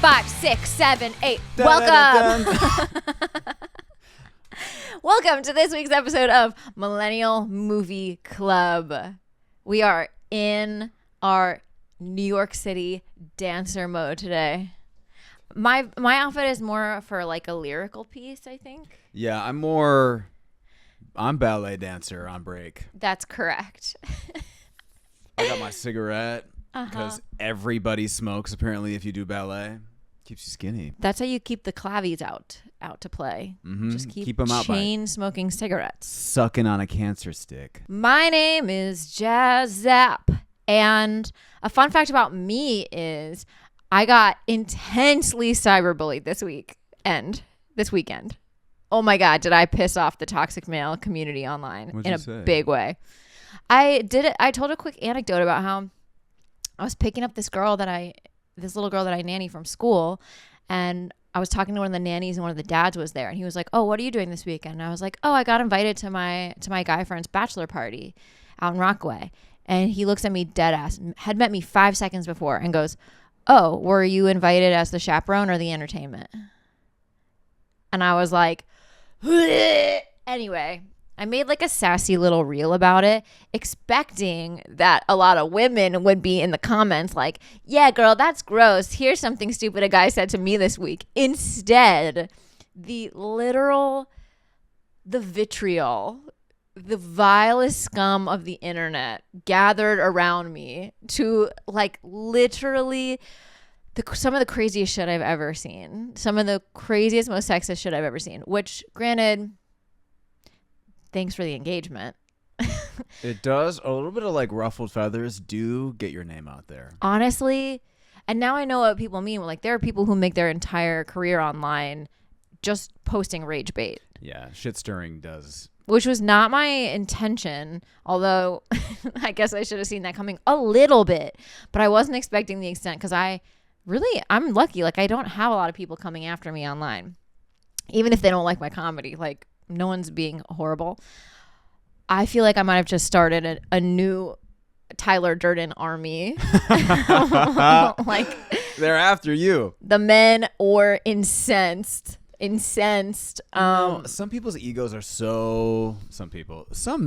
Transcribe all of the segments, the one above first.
5, 6, 7, 8. Welcome. Welcome to this week's episode of Millennial Movie Club. We are in our New York City dancer mode today. My outfit is more for like a lyrical piece, I think. Yeah, I'm ballet dancer on break. That's correct. I got my cigarette because everybody smokes apparently if you do ballet. Keeps you skinny. That's how you keep the clavies out to play. Mm-hmm. Just keep them out chain smoking cigarettes. Sucking on a cancer stick. My name is Jaz, and a fun fact about me is I got intensely cyberbullied this weekend. Oh my God, did I piss off the toxic male community online in a big way. I told a quick anecdote about how I was picking up this little girl that I nanny from school, and I was talking to one of the nannies and one of the dads was there, and he was like, "Oh, what are you doing this weekend?" And I was like, "Oh, I got invited to my guy friend's bachelor party out in Rockaway." And he looks at me dead ass, had met me 5 seconds before, and goes, "Oh, were you invited as the chaperone or the entertainment?" And I was like, anyway, I made like a sassy little reel about it, expecting that a lot of women would be in the comments like, "Yeah, girl, that's gross. Here's something stupid a guy said to me this week." Instead, the vitriol, the vilest scum of the internet gathered around me to like literally some of the craziest shit I've ever seen. Some of the craziest, most sexist shit I've ever seen, which granted, thanks for the engagement. It does. A little bit of like ruffled feathers do get your name out there. Honestly. And now I know what people mean. Like there are people who make their entire career online just posting rage bait. Yeah. Shit stirring does. Which was not my intention. Although I guess I should have seen that coming a little bit. But I wasn't expecting the extent because I'm lucky. Like I don't have a lot of people coming after me online. Even if they don't like my comedy. Like no one's being horrible. I feel like I might have just started a new Tyler Durden army. Like they're after you. The men or incensed. Some people's egos are some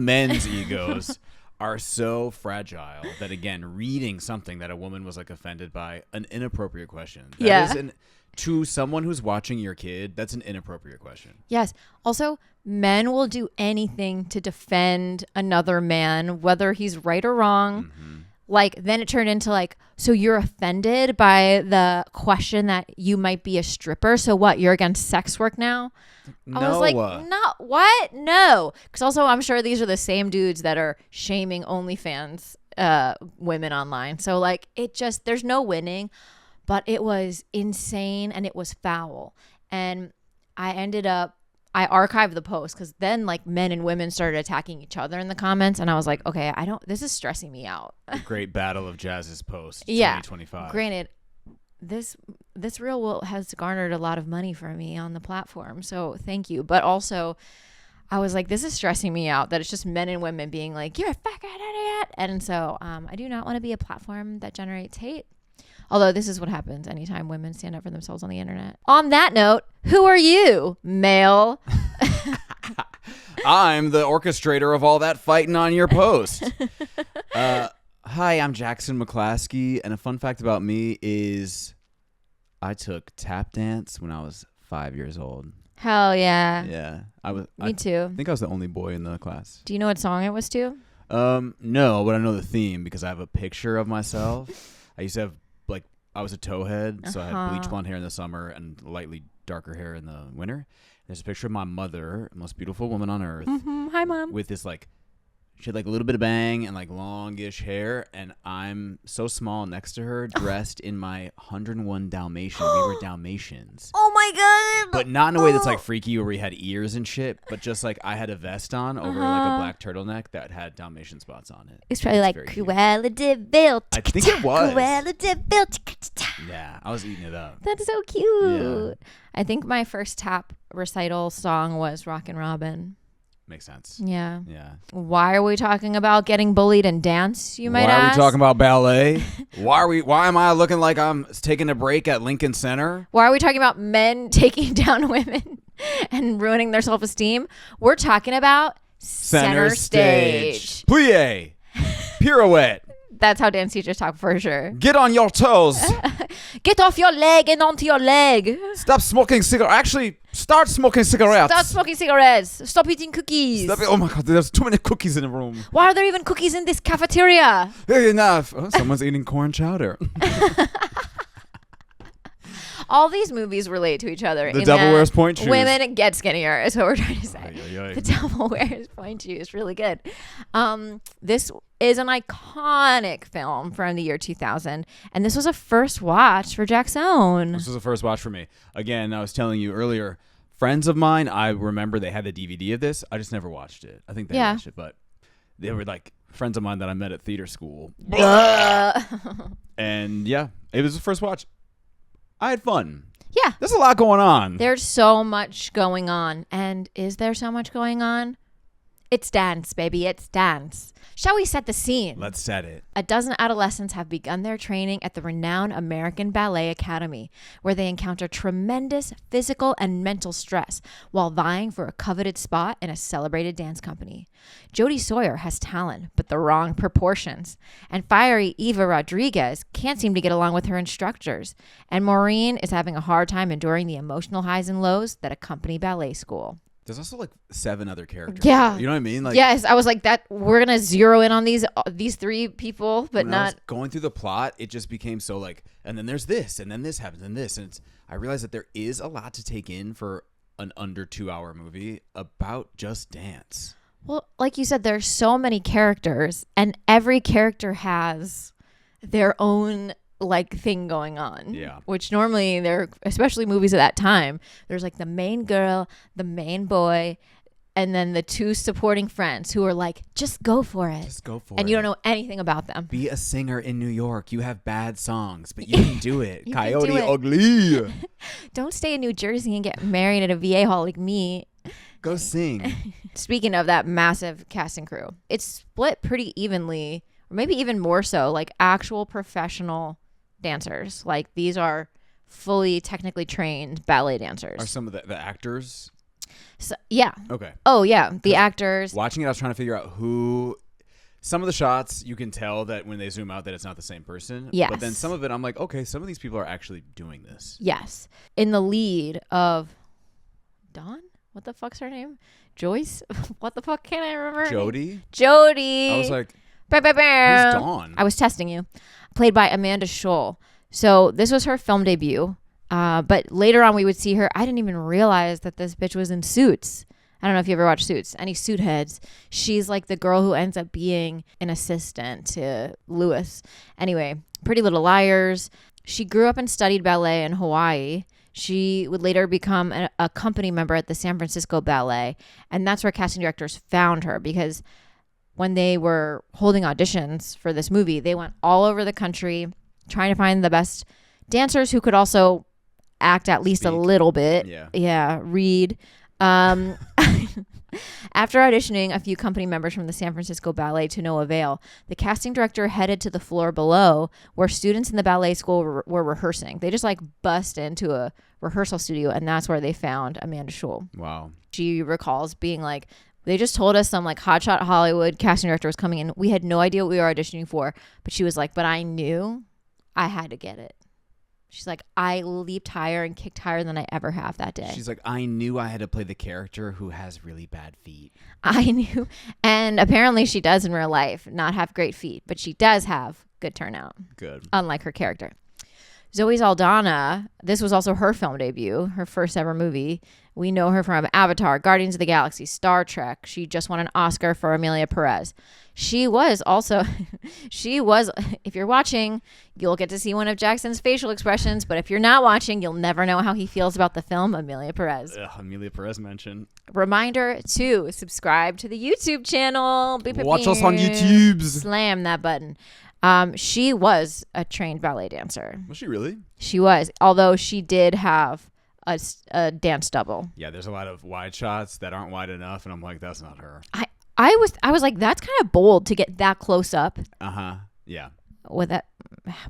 men's egos are so fragile that, again, reading something that a woman was like offended by, an inappropriate question. That is to someone who's watching your kid, that's an inappropriate question. Yes. Also, men will do anything to defend another man, whether he's right or wrong. Mm-hmm. Like, then it turned into like, so you're offended by the question that you might be a stripper. So what? You're against sex work now? No. I was like, not what? No. Because also, I'm sure these are the same dudes that are shaming OnlyFans women online. So like, there's no winning. But it was insane and it was foul. And I archived the post because then like men and women started attacking each other in the comments. And I was like, okay, this is stressing me out. The great battle of Jazz's post 2025. Granted, this reel has garnered a lot of money for me on the platform. So thank you. But also I was like, this is stressing me out that it's just men and women being like, "You're a fucking idiot." And so I do not want to be a platform that generates hate. Although this is what happens anytime women stand up for themselves on the internet. On that note, who are you, male? I'm the orchestrator of all that fighting on your post. Hi, I'm Jackson McClaskey, and a fun fact about me is I took tap dance when I was 5 years old. Hell yeah. Yeah. Me too. I think I was the only boy in the class. Do you know what song it was to? No, but I know the theme because I have a picture of myself. I used to have I was a towhead, so I had bleach blonde hair in the summer and lightly darker hair in the winter. There's a picture of my mother, the most beautiful woman on earth. Mm-hmm. Hi, Mom. With this she had like a little bit of bang and like longish hair, and I'm so small next to her, dressed in my 101 Dalmatian. We were Dalmatians. Oh my God! But not in a way that's like freaky where we had ears and shit, but just like I had a vest on over like a black turtleneck that had Dalmatian spots on it. It's probably like Cruella de Vil. I think it was. Cruella de Vil. Yeah, I was eating it up. That's so cute. Yeah. I think my first tap recital song was Rockin' Robin. Makes sense. Yeah. Yeah. Why are we talking about getting bullied in dance, you might Why ask? are we talking about ballet? Why am I looking like I'm taking a break at Lincoln Center? Why are we talking about men taking down women and ruining their self-esteem? We're talking about center stage. Plie. Pirouette. That's how dance teachers talk for sure. Get on your toes. Get off your leg and onto your leg. Stop smoking cigarettes. Actually, start smoking cigarettes. Stop smoking cigarettes. Stop eating cookies. Oh my God, there's too many cookies in the room. Why are there even cookies in this cafeteria? Hey, enough. Oh, someone's eating corn chowder. All these movies relate to each other. The Devil Wears Point Shoes. Women get skinnier is what we're trying to say. Ay. The Devil Wears Point Shoes. Really good. This is an iconic film from the year 2000. And this was a first watch for Jackson. This was a first watch for me. Again, I was telling you earlier, friends of mine, I remember they had the DVD of this. I just never watched it. I think they watched it, but they were like friends of mine that I met at theater school. And yeah, it was the first watch. I had fun. Yeah. There's a lot going on. There's so much going on. And is there so much going on? It's dance, baby. It's dance. Shall we set the scene? Let's set it. A dozen adolescents have begun their training at the renowned American Ballet Academy, where they encounter tremendous physical and mental stress while vying for a coveted spot in a celebrated dance company. Jodie Sawyer has talent, but the wrong proportions. And fiery Eva Rodriguez can't seem to get along with her instructors. And Maureen is having a hard time enduring the emotional highs and lows that accompany ballet school. There's also like 7 other characters. Yeah. You know what I mean? Like, yes, I was like that. We're going to zero in on these 3 people, but when I was not going through the plot. It just became so like, and then there's this, and then this happens, and this, and I realized that there is a lot to take in for an under 2-hour movie about just dance. Well, like you said, there's so many characters, and every character has their own like thing going on. Yeah. Which normally they're, especially movies at that time, there's like the main girl, the main boy, and then the 2 supporting friends who are like, just go for it. Just go for it. And you don't know anything about them. Be a singer in New York. You have bad songs, but you can do it. You Coyote can do it. Ugly. Don't stay in New Jersey and get married at a VA hall like me. Go sing. Speaking of that massive cast and crew, it's split pretty evenly, or maybe even more so, like actual professional dancers. Like these are fully technically trained ballet dancers. Are some of the actors? So, yeah. Okay. Oh yeah, the actors. Watching it, I was trying to figure out who. Some of the shots, you can tell that when they zoom out that it's not the same person. Yes. But then some of it, I'm like, okay, some of these people are actually doing this. Yes. In the lead of Dawn? What the fuck's her name? Joyce? What the fuck can't I remember? Jodie? Jodie. I was like, who's who's Dawn? I was testing you. Played by Amanda Scholl. So this was her film debut. But later on we would see her. I didn't even realize that this bitch was in Suits. I don't know if you ever watched Suits. Any Suit heads. She's like the girl who ends up being an assistant to Lewis. Anyway, Pretty Little Liars. She grew up and studied ballet in Hawaii. She would later become a company member at the San Francisco Ballet. And that's where casting directors found her, because when they were holding auditions for this movie, they went all over the country trying to find the best dancers who could also act at least a little bit. Yeah. Read. After auditioning a few company members from the San Francisco Ballet to no avail, the casting director headed to the floor below where students in the ballet school were rehearsing. They just like bust into a rehearsal studio, and that's where they found Amanda Scholl. Wow. She recalls being like, they just told us some like hotshot Hollywood casting director was coming in. We had no idea what we were auditioning for, but she was like, but I knew I had to get it. She's like, I leaped higher and kicked higher than I ever have that day. She's like, I knew I had to play the character who has really bad feet. I knew. And apparently she does in real life not have great feet, but she does have good turnout. Good. Unlike her character. Zoe Saldana, this was also her film debut, her first ever movie. We know her from Avatar, Guardians of the Galaxy, Star Trek. She just won an Oscar for Amelia Perez. She was also, if you're watching, you'll get to see one of Jackson's facial expressions. But if you're not watching, you'll never know how he feels about the film Amelia Perez. Amelia Perez mentioned. Reminder to subscribe to the YouTube channel. Watch us on YouTube. Slam that button. She was a trained ballet dancer. Was she really? She was, although she did have a dance double. Yeah, there's a lot of wide shots that aren't wide enough, and I'm like, that's not her. I was like, that's kind of bold to get that close up. Yeah. With that,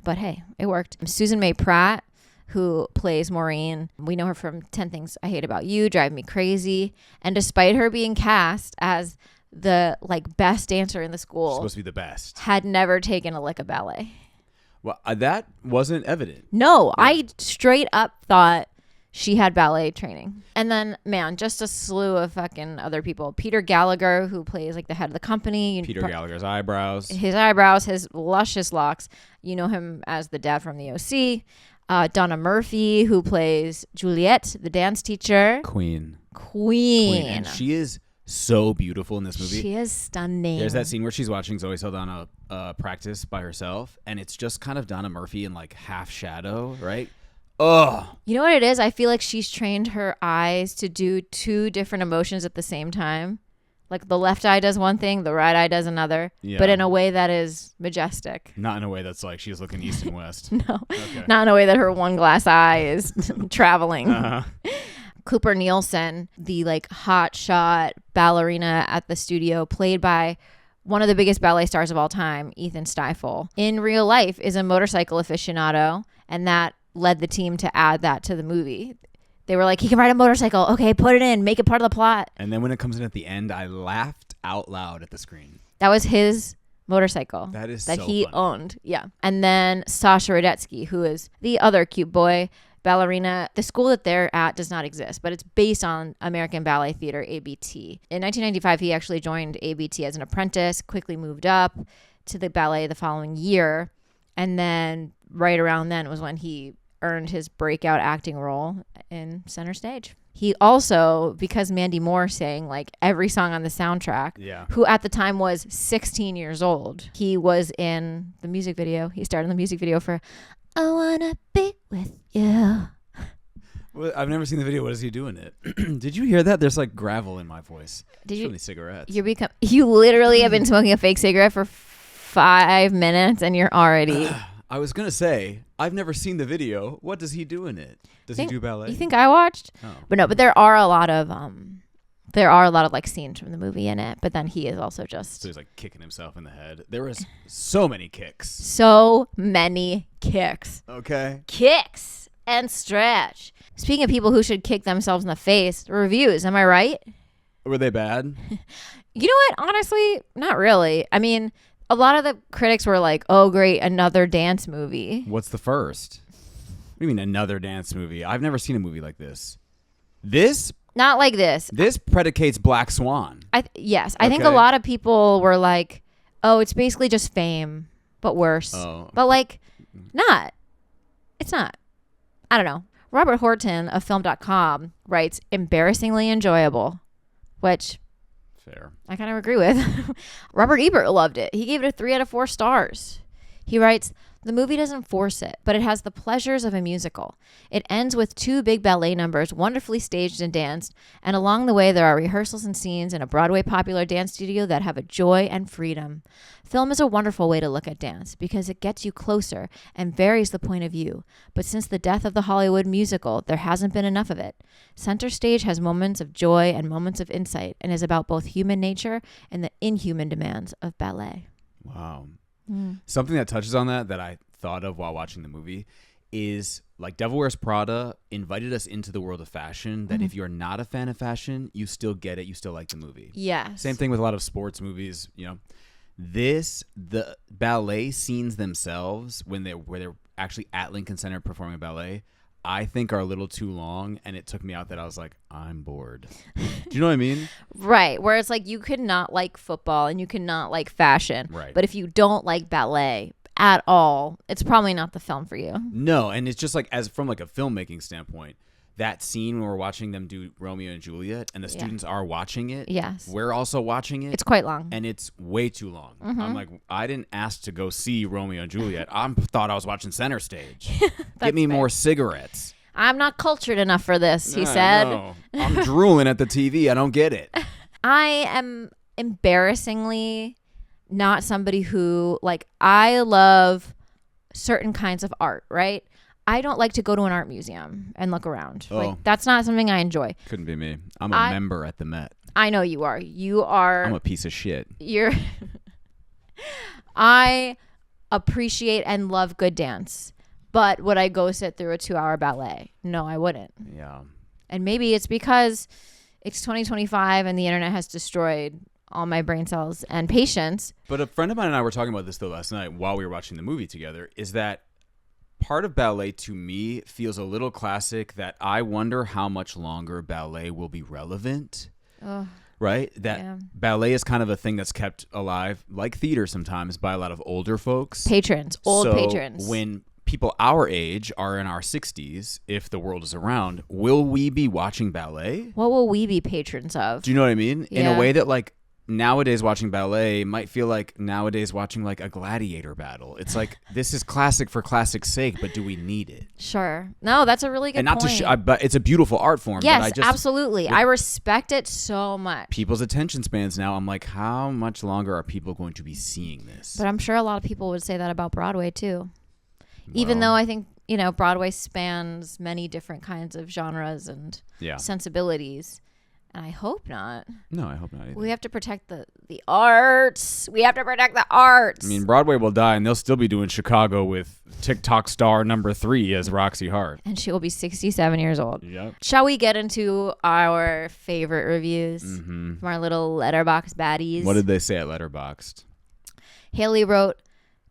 but hey, it worked. Susan May Pratt, who plays Maureen, we know her from 10 Things I Hate About You, Drive Me Crazy, and despite her being cast as the like best dancer in the school, Supposed to be the best, had never taken a lick of ballet. Well, that wasn't evident. No, yeah. I straight up thought she had ballet training. And then, man, just a slew of fucking other people. Peter Gallagher, who plays like the head of the company. Peter Gallagher's eyebrows. His eyebrows, his luscious locks. You know him as the dad from the OC. Donna Murphy, who plays Juliet, the dance teacher. Queen. And she is so beautiful in this movie. She is stunning. There's that scene where she's watching Zoe Saldana practice by herself, and it's just kind of Donna Murphy in like half shadow, right? Oh, you know what it is? I feel like she's trained her eyes to do two different emotions at the same time. Like the left eye does one thing, the right eye does another, but in a way that is majestic. Not in a way that's like she's looking east and west. No, okay. Not in a way that her one glass eye is traveling. Cooper Nielsen, the like hot shot ballerina at the studio, played by one of the biggest ballet stars of all time, Ethan Stiefel, in real life is a motorcycle aficionado, and that led the team to add that to the movie. They were like, he can ride a motorcycle. Okay, put it in. Make it part of the plot. And then when it comes in at the end, I laughed out loud at the screen. That was his motorcycle. That is that so he funny. owned. Yeah. And then Sasha Radetsky, who is the other cute boy ballerina. The school that they're at does not exist, but it's based on American Ballet Theater, ABT. In 1995, he actually joined ABT as an apprentice, quickly moved up to the ballet the following year. And then right around then was when he earned his breakout acting role in Center Stage. He also, because Mandy Moore sang like every song on the soundtrack, who at the time was 16 years old, he was in the music video. He starred in the music video for I Wanna Be With You. Well, I've never seen the video. What is he doing it? Did you hear that? There's like gravel in my voice. Did you? So many cigarettes. You literally have been smoking a fake cigarette for 5 minutes and you're already... I was going to say, I've never seen the video. What does he do in it? Does he do ballet? You think I watched? Oh. But no, but there are a lot of like scenes from the movie in it, but then he is also just... So he's like kicking himself in the head. There was so many kicks. So many kicks. Okay. Kicks and stretch. Speaking of people who should kick themselves in the face, reviews, am I right? Were they bad? You know what? Honestly, not really. I mean... A lot of the critics were like, oh, great, another dance movie. What's the first? What do you mean another dance movie? I've never seen a movie like this. This? Not like this. This predicates Black Swan. Yes. I think a lot of people were like, oh, it's basically just Fame, but worse. Oh. But like, not. It's not. I don't know. Robert Horton of film.com writes, embarrassingly enjoyable, which... Fair. I kind of agree with. Robert Ebert loved it. He gave it a 3 out of 4 stars. He writes, the movie doesn't force it, but it has the pleasures of a musical. It ends with 2 big ballet numbers, wonderfully staged and danced, and along the way there are rehearsals and scenes in a Broadway popular dance studio that have a joy and freedom. Film is a wonderful way to look at dance because it gets you closer and varies the point of view. But since the death of the Hollywood musical, there hasn't been enough of it. Center Stage has moments of joy and moments of insight and is about both human nature and the inhuman demands of ballet. Wow. Something that touches on that I thought of while watching the movie is like Devil Wears Prada invited us into the world of fashion that if you're not a fan of fashion, you still get it. You still like the movie. Yes. Same thing with a lot of sports movies, you know. The ballet scenes themselves where they're actually at Lincoln Center performing ballet, I think are a little too long, and it took me out that I was like, I'm bored. Do you know what I mean? Right. Where it's like you could not like football and you could not like fashion. Right. But if you don't like ballet at all, it's probably not the film for you. No, and it's just like as from like a filmmaking standpoint, that scene when we're watching them do Romeo and Juliet and the students are watching it. Yes. We're also watching it. It's quite long. And it's way too long. I'm like, I didn't ask to go see Romeo and Juliet. I thought I was watching Center Stage. Get me more cigarettes. I'm not cultured enough for this, he said. No. I'm drooling at the TV. I don't get it. I am embarrassingly not somebody who, like, I love certain kinds of art, right? I don't like to go to an art museum and look around. Oh. Like, that's not something I enjoy. Couldn't be me. I'm a member at the Met. I know you are. You are. I'm a piece of shit. I appreciate and love good dance. But would I go sit through a 2-hour ballet? No, I wouldn't. Yeah. And maybe it's because it's 2025 and the internet has destroyed all my brain cells and patience. But a friend of mine and I were talking about this though last night while we were watching the movie together, is that part of ballet to me feels a little classic, that I wonder how much longer ballet will be relevant. Right? That ballet is kind of a thing that's kept alive, like theater sometimes, by a lot of older folks. Patrons. Patrons. When people our age are in our 60s, if the world is around, will we be watching ballet? What will we be patrons of? Do you know what I mean? Yeah. In a way that, like, nowadays watching ballet might feel like nowadays watching like a gladiator battle. It's like, this is classic for classic's sake, but do we need it? Sure. No, that's a really good point. And not but it's a beautiful art form. Yes, but absolutely. I respect it so much. People's attention spans now, I'm like, how much longer are people going to be seeing this? But I'm sure a lot of people would say that about Broadway too. Even though I think, Broadway spans many different kinds of genres and sensibilities. And I hope not. No, I hope not either. We have to protect the arts. We have to protect the arts. I mean, Broadway will die, and they'll still be doing Chicago with TikTok star number 3 as Roxy Hart. And she will be 67 years old. Yep. Shall we get into our favorite reviews from our little Letterboxd baddies? What did they say at Letterboxd? Haley wrote,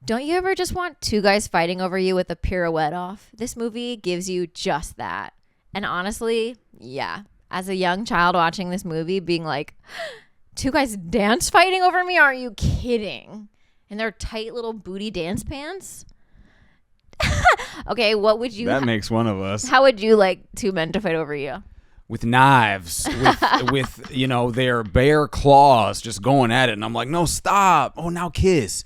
"Don't you ever just want 2 guys fighting over you with a pirouette off? This movie gives you just that." And honestly, yeah. As a young child watching this movie, being like, 2 guys dance fighting over me? Are you kidding? In their tight little booty dance pants? Okay, what would you... That makes one of us. How would you like 2 men to fight over you? With knives, with their bare claws just going at it. And I'm like, no, stop. Oh, now kiss.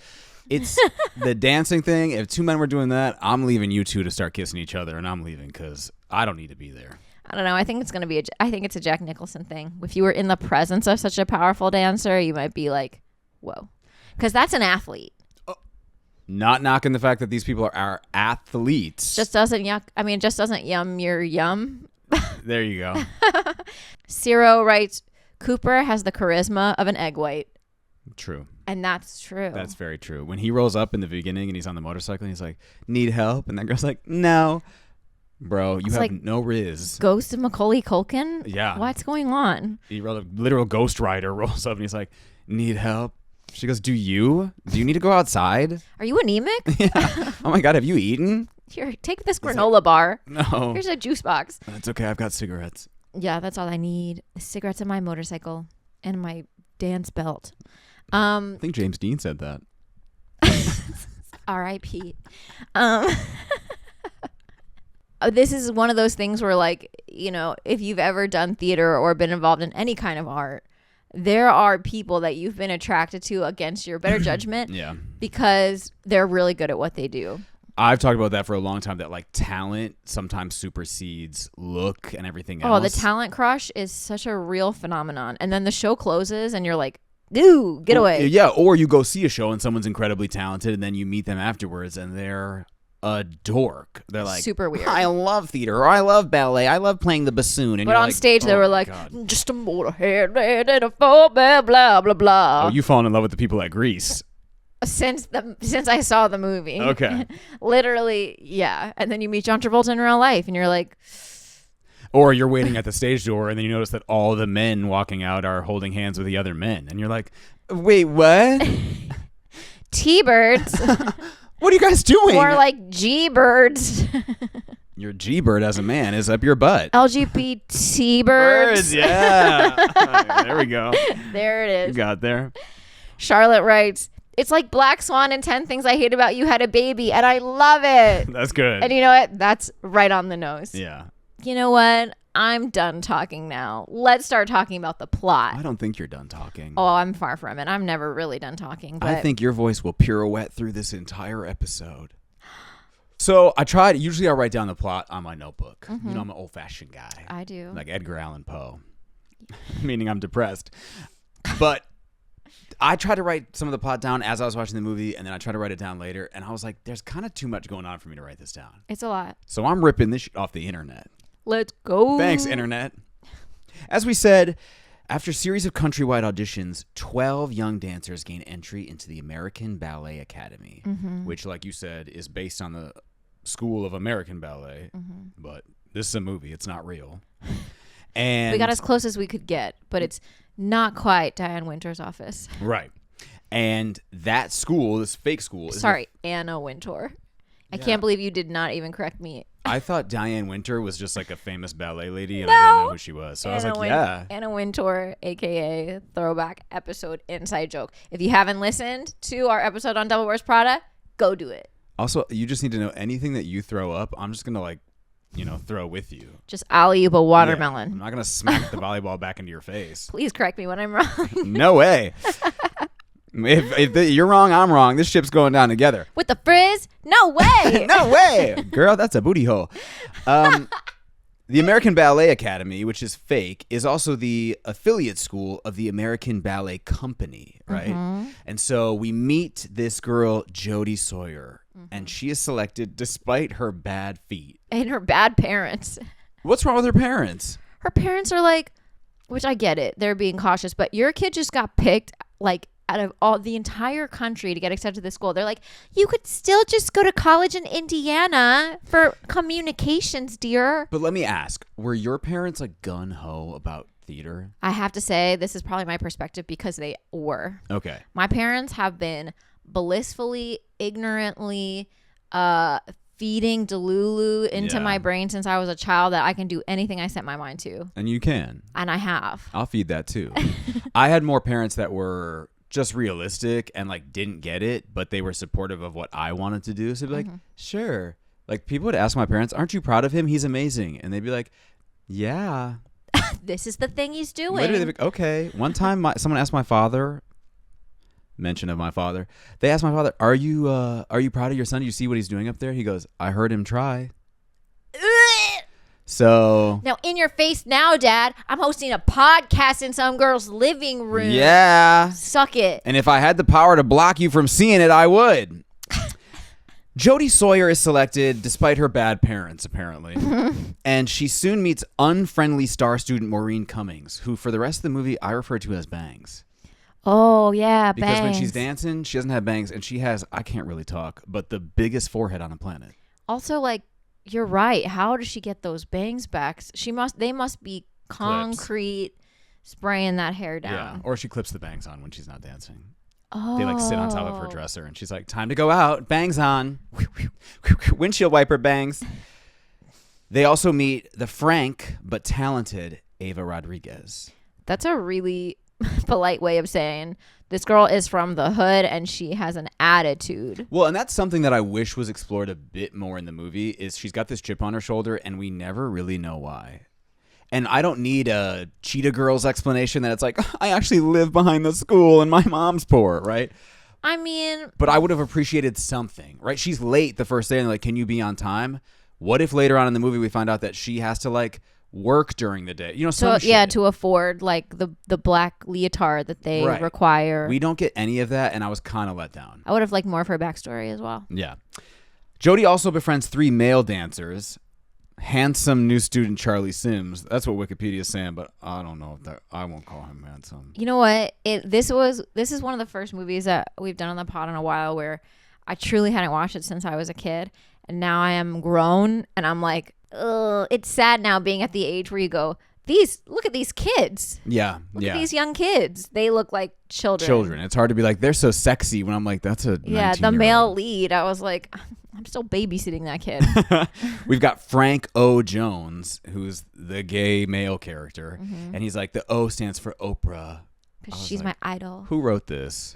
It's the dancing thing. If 2 men were doing that, I'm leaving you 2 to start kissing each other, and I'm leaving because I don't need to be there. I don't know. I think it's going to be I think it's a Jack Nicholson thing. If you were in the presence of such a powerful dancer, you might be like, whoa. Because that's an athlete. Not knocking the fact that these people are athletes. Just doesn't yum your yum. There you go. Ciro writes, "Cooper has the charisma of an egg white." True. And that's true. That's very true. When he rolls up in the beginning and he's on the motorcycle and he's like, "Need help?" And that girl's like, "No." Bro, you have like no riz. Ghost of Macaulay Culkin? Yeah. What's going on? He wrote a literal Ghost Rider rolls up and he's like, "Need help?" She goes, Do you need to go outside? Are you anemic? Yeah. Oh my God, have you eaten? Here, take this granola bar. No. Here's a juice box. That's okay. I've got cigarettes. Yeah, that's all I need. Cigarettes in my motorcycle and my dance belt. I think James Dean said that. R.I.P. This is one of those things where, like, if you've ever done theater or been involved in any kind of art, there are people that you've been attracted to against your better judgment because they're really good at what they do. I've talked about that for a long time, that like talent sometimes supersedes look and everything else. Oh, the talent crush is such a real phenomenon. And then the show closes and you're like, dude, get away. Yeah, or you go see a show and someone's incredibly talented and then you meet them afterwards and they're a dork. They're like, super weird. I love theater, or I love ballet, I love playing the bassoon. And but on stage they were like, just a motorhead and a full blah blah blah blah. Oh, you fallen in love with the people at Grease. Since I saw the movie. Okay. Literally, yeah. And then you meet John Travolta in real life and you're like, or you're waiting at the stage door and then you notice that all the men walking out are holding hands with the other men and you're like, wait, what? T-birds. What are you guys doing? More like G-birds. Your G-bird as a man is up your butt. LGBT birds. Yeah. Right, there we go. There it is. You got there. Charlotte writes, "It's like Black Swan and 10 Things I Hate About You Had a Baby, and I love it." That's good. And you know what? That's right on the nose. Yeah. You know what? I'm done talking now. Let's start talking about the plot. I don't think you're done talking. Oh, I'm far from it. I'm never really done talking. But I think your voice will pirouette through this entire episode. So usually I write down the plot on my notebook. Mm-hmm. I'm an old-fashioned guy. I do. Like Edgar Allan Poe. Meaning I'm depressed. But I tried to write some of the plot down as I was watching the movie, and then I tried to write it down later, and I was like, there's kind of too much going on for me to write this down. It's a lot. So I'm ripping this shit off the internet. Let's go. Thanks, internet. As we said, after a series of countrywide auditions, 12 young dancers gain entry into the American Ballet Academy, which, like you said, is based on the School of American Ballet, but this is a movie. It's not real. And we got as close as we could get, but it's not quite Diane Winter's office. Right. And that school, this fake school. Sorry, Anna Wintour. I can't believe you did not even correct me. I thought Diane Winter was just like a famous ballet lady, and I didn't know who she was. So I was like, Anna Wintour, a.k.a. Throwback Episode Inside Joke. If you haven't listened to our episode on Devil Wears Prada, go do it. Also, you just need to know anything that you throw up, I'm just going to like, throw with you. Just alley-oop a watermelon. Yeah, I'm not going to smack the volleyball back into your face. Please correct me when I'm wrong. No way. If you're wrong, I'm wrong. This ship's going down together. With the frizz? No way. No way. Girl, that's a booty hole. The American Ballet Academy, which is fake, is also the affiliate school of the American Ballet Company, right? And so we meet this girl, Jodie Sawyer, and she is selected despite her bad feet. And her bad parents. What's wrong with her parents? Her parents are like, which I get it, they're being cautious, but your kid just got picked like out of all the entire country to get accepted to this school. They're like, you could still just go to college in Indiana for communications, dear. But let me ask, were your parents like gun-ho about theater? I have to say, this is probably my perspective because they were. Okay. My parents have been blissfully, ignorantly feeding Delulu into my brain since I was a child that I can do anything I set my mind to. And you can. And I have. I'll feed that too. I had more parents that were just realistic and like didn't get it, but they were supportive of what I wanted to do. So they'd be like, sure. Like people would ask my parents, aren't you proud of him? He's amazing. And they'd be like, yeah. This is the thing he's doing. Literally, they'd be like, okay. One time someone asked my father, mention of my father, they asked my father, are you proud of your son? Do you see what he's doing up there? He goes, I heard him try. So now in your face now, Dad, I'm hosting a podcast in some girl's living room. Yeah. Suck it. And if I had the power to block you from seeing it, I would. Jodie Sawyer is selected despite her bad parents, apparently. And she soon meets unfriendly star student Maureen Cummings, who for the rest of the movie I refer to as Bangs. Oh, yeah, because bangs. When she's dancing, she doesn't have bangs, and she has, I can't really talk, but the biggest forehead on the planet. Also, like, you're right. How does she get those bangs back? They must be concrete spraying that hair down. Yeah, or she clips the bangs on when she's not dancing. Oh. They like sit on top of her dresser, and she's like, time to go out, bangs on. Windshield wiper bangs. They also meet the frank but talented Ava Rodriguez. That's a really polite way of saying this girl is from the hood and she has an attitude. Well, and that's something that I wish was explored a bit more in the movie is she's got this chip on her shoulder and we never really know why. And I don't need a Cheetah Girls explanation that it's like, I actually live behind the school and my mom's poor, right? I mean, but I would have appreciated something, right? She's late the first day and they're like, can you be on time? What if later on in the movie we find out that she has to like work during the day, to afford like the black leotard that they require. We don't get any of that, and I was kind of let down. I would have liked more of her backstory as well. Yeah. Jodie also befriends 3 male dancers. Handsome new student Charlie Sims. That's what Wikipedia is saying, but I don't know if that. I won't call him handsome. You know what? This is one of the first movies that we've done on the pod in a while where I truly hadn't watched it since I was a kid, and now I am grown, and I'm like, ugh, it's sad now being at the age where you go, look at these kids. Yeah. Look at these young kids. They look like children. It's hard to be like, they're so sexy when I'm like, that's a 19-year-old. The male lead. I was like, I'm still babysitting that kid. We've got Frank O. Jones, who's the gay male character. Mm-hmm. And he's like, the O stands for Oprah. Because she's my idol. Who wrote this?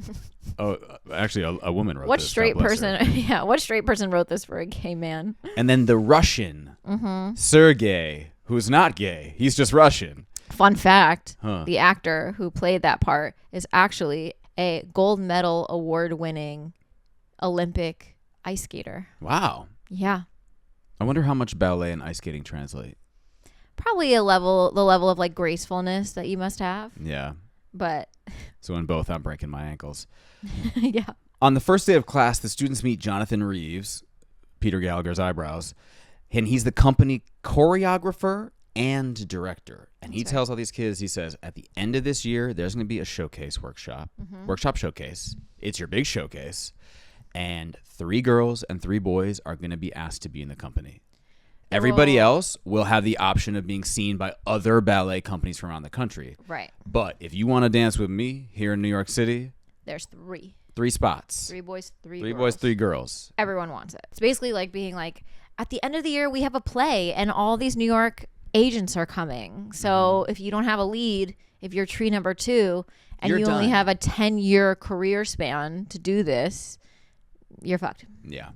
Actually, a woman wrote this. What straight person wrote this for a gay man? And then the Russian, Sergey, who's not gay. He's just Russian. Fun fact, the actor who played that part is actually a gold medal award-winning Olympic ice skater. Wow. Yeah. I wonder how much ballet and ice skating translate. Probably the level of like gracefulness that you must have. Yeah. But So in both, I'm breaking my ankles. Yeah. On the first day of class, the students meet Jonathan Reeves, Peter Gallagher's eyebrows, and he's the company choreographer and director. And he tells all these kids, he says, at the end of this year, there's going to be a showcase workshop showcase. It's your big showcase. And 3 girls and 3 boys are going to be asked to be in the company. Everybody else will have the option of being seen by other ballet companies from around the country. Right. But if you want to dance with me here in New York City, there's 3. 3 spots. 3 boys, 3 3 girls. boys, 3 girls. Everyone wants it. It's basically like being like, at the end of the year, we have a play and all these New York agents are coming. So if you don't have a lead, if you're tree number 2 and You're you done. only have a 10-year career span to do this, you're fucked. Yeah.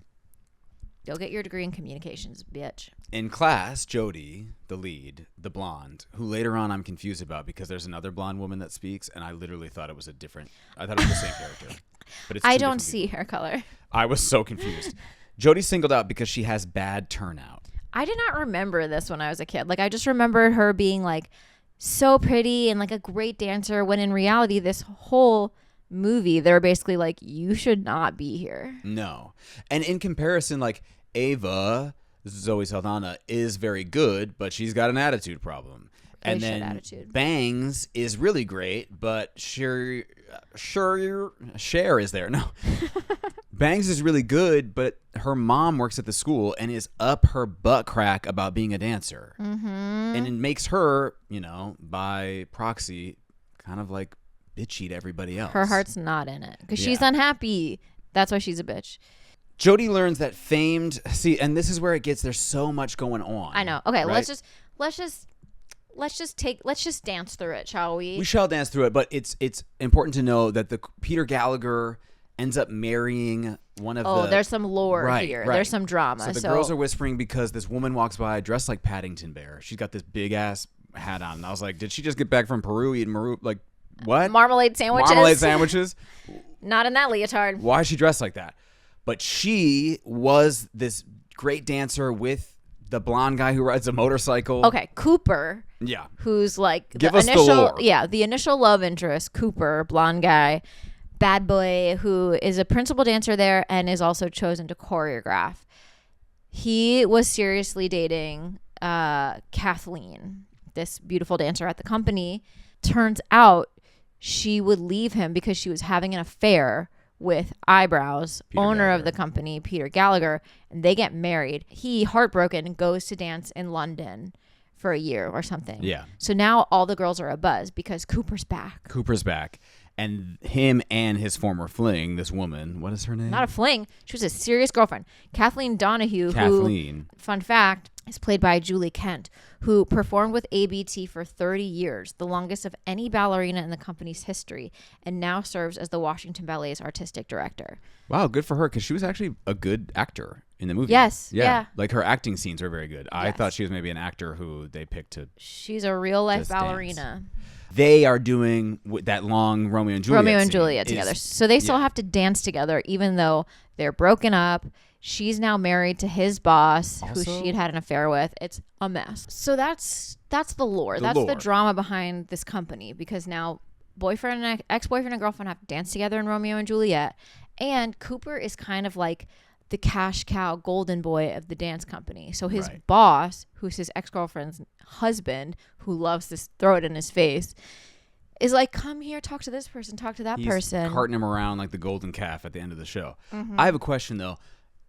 Go get your degree in communications, bitch. In class, Jody, the lead, the blonde, who later on I'm confused about because there's another blonde woman that speaks, and I literally thought it was I thought it was the same character. But it's I two don't different see people. hair color. I was so confused. Jody's singled out because she has bad turnout. I did not remember this when I was a kid. Like, I just remember her being like so pretty and like a great dancer, when in reality, this whole movie, they're basically like, you should not be here. No. And in comparison, like Ava, Zoe Saldana, is very good, but she's got an attitude problem. And then attitude. Bangs is really great, but Cher is there. No. Bangs is really good, but her mom works at the school and is up her butt crack about being a dancer. Mm-hmm. And it makes her, by proxy, kind of like bitchy to everybody else. Her heart's not in it because she's unhappy. That's why she's a bitch. Jody learns that and this is where it gets, there's so much going on. I know. Okay, right? let's just dance through it, shall we? We shall dance through it, but it's important to know that the Peter Gallagher ends up marrying one of the... Oh, there's some lore here. Right. There's some drama. So the girls are whispering because this woman walks by dressed like Paddington Bear. She's got this big-ass hat on. And I was like, did she just get back from Peru eating like, what? Marmalade sandwiches. Marmalade sandwiches? Not in that leotard. Why is she dressed like that? But she was this great dancer with the blonde guy who rides a motorcycle. Okay, Cooper. Yeah. Who's like Give us the lore. Yeah, the initial love interest, Cooper, blonde guy, bad boy, who is a principal dancer there and is also chosen to choreograph. He was seriously dating Kathleen, this beautiful dancer at the company. Turns out she would leave him because she was having an affair with Eyebrows, owner of the company, Peter Gallagher, and they get married. He, heartbroken, goes to dance in London for a year or something. Yeah. So now all the girls are abuzz because Cooper's back. And him and his former fling, this woman, what is her name? Not a fling. She was a serious girlfriend. Kathleen Donahue, who, fun fact, is played by Julie Kent, who performed with ABT for 30 years, the longest of any ballerina in the company's history, and now serves as the Washington Ballet's artistic director. Wow, good for her, because she was actually a good actor in the movie. Yes, yeah. Like her acting scenes were very good. I thought she was maybe an actor who they picked to... She's a real-life ballerina. Dance. They are doing that long Romeo and Juliet together. So they still have to dance together, even though they're broken up. She's now married to his boss, who she had an affair with. It's a mess. So that's the lore. That's the drama behind this company, because now boyfriend and ex-boyfriend and girlfriend have to dance together in Romeo and Juliet. And Cooper is kind of like the cash cow golden boy of the dance company. So his boss, who's his ex-girlfriend's husband, who loves to throw it in his face, is like, come here, talk to this person, talk to that person. He's carting him around like the golden calf at the end of the show. Mm-hmm. I have a question, though.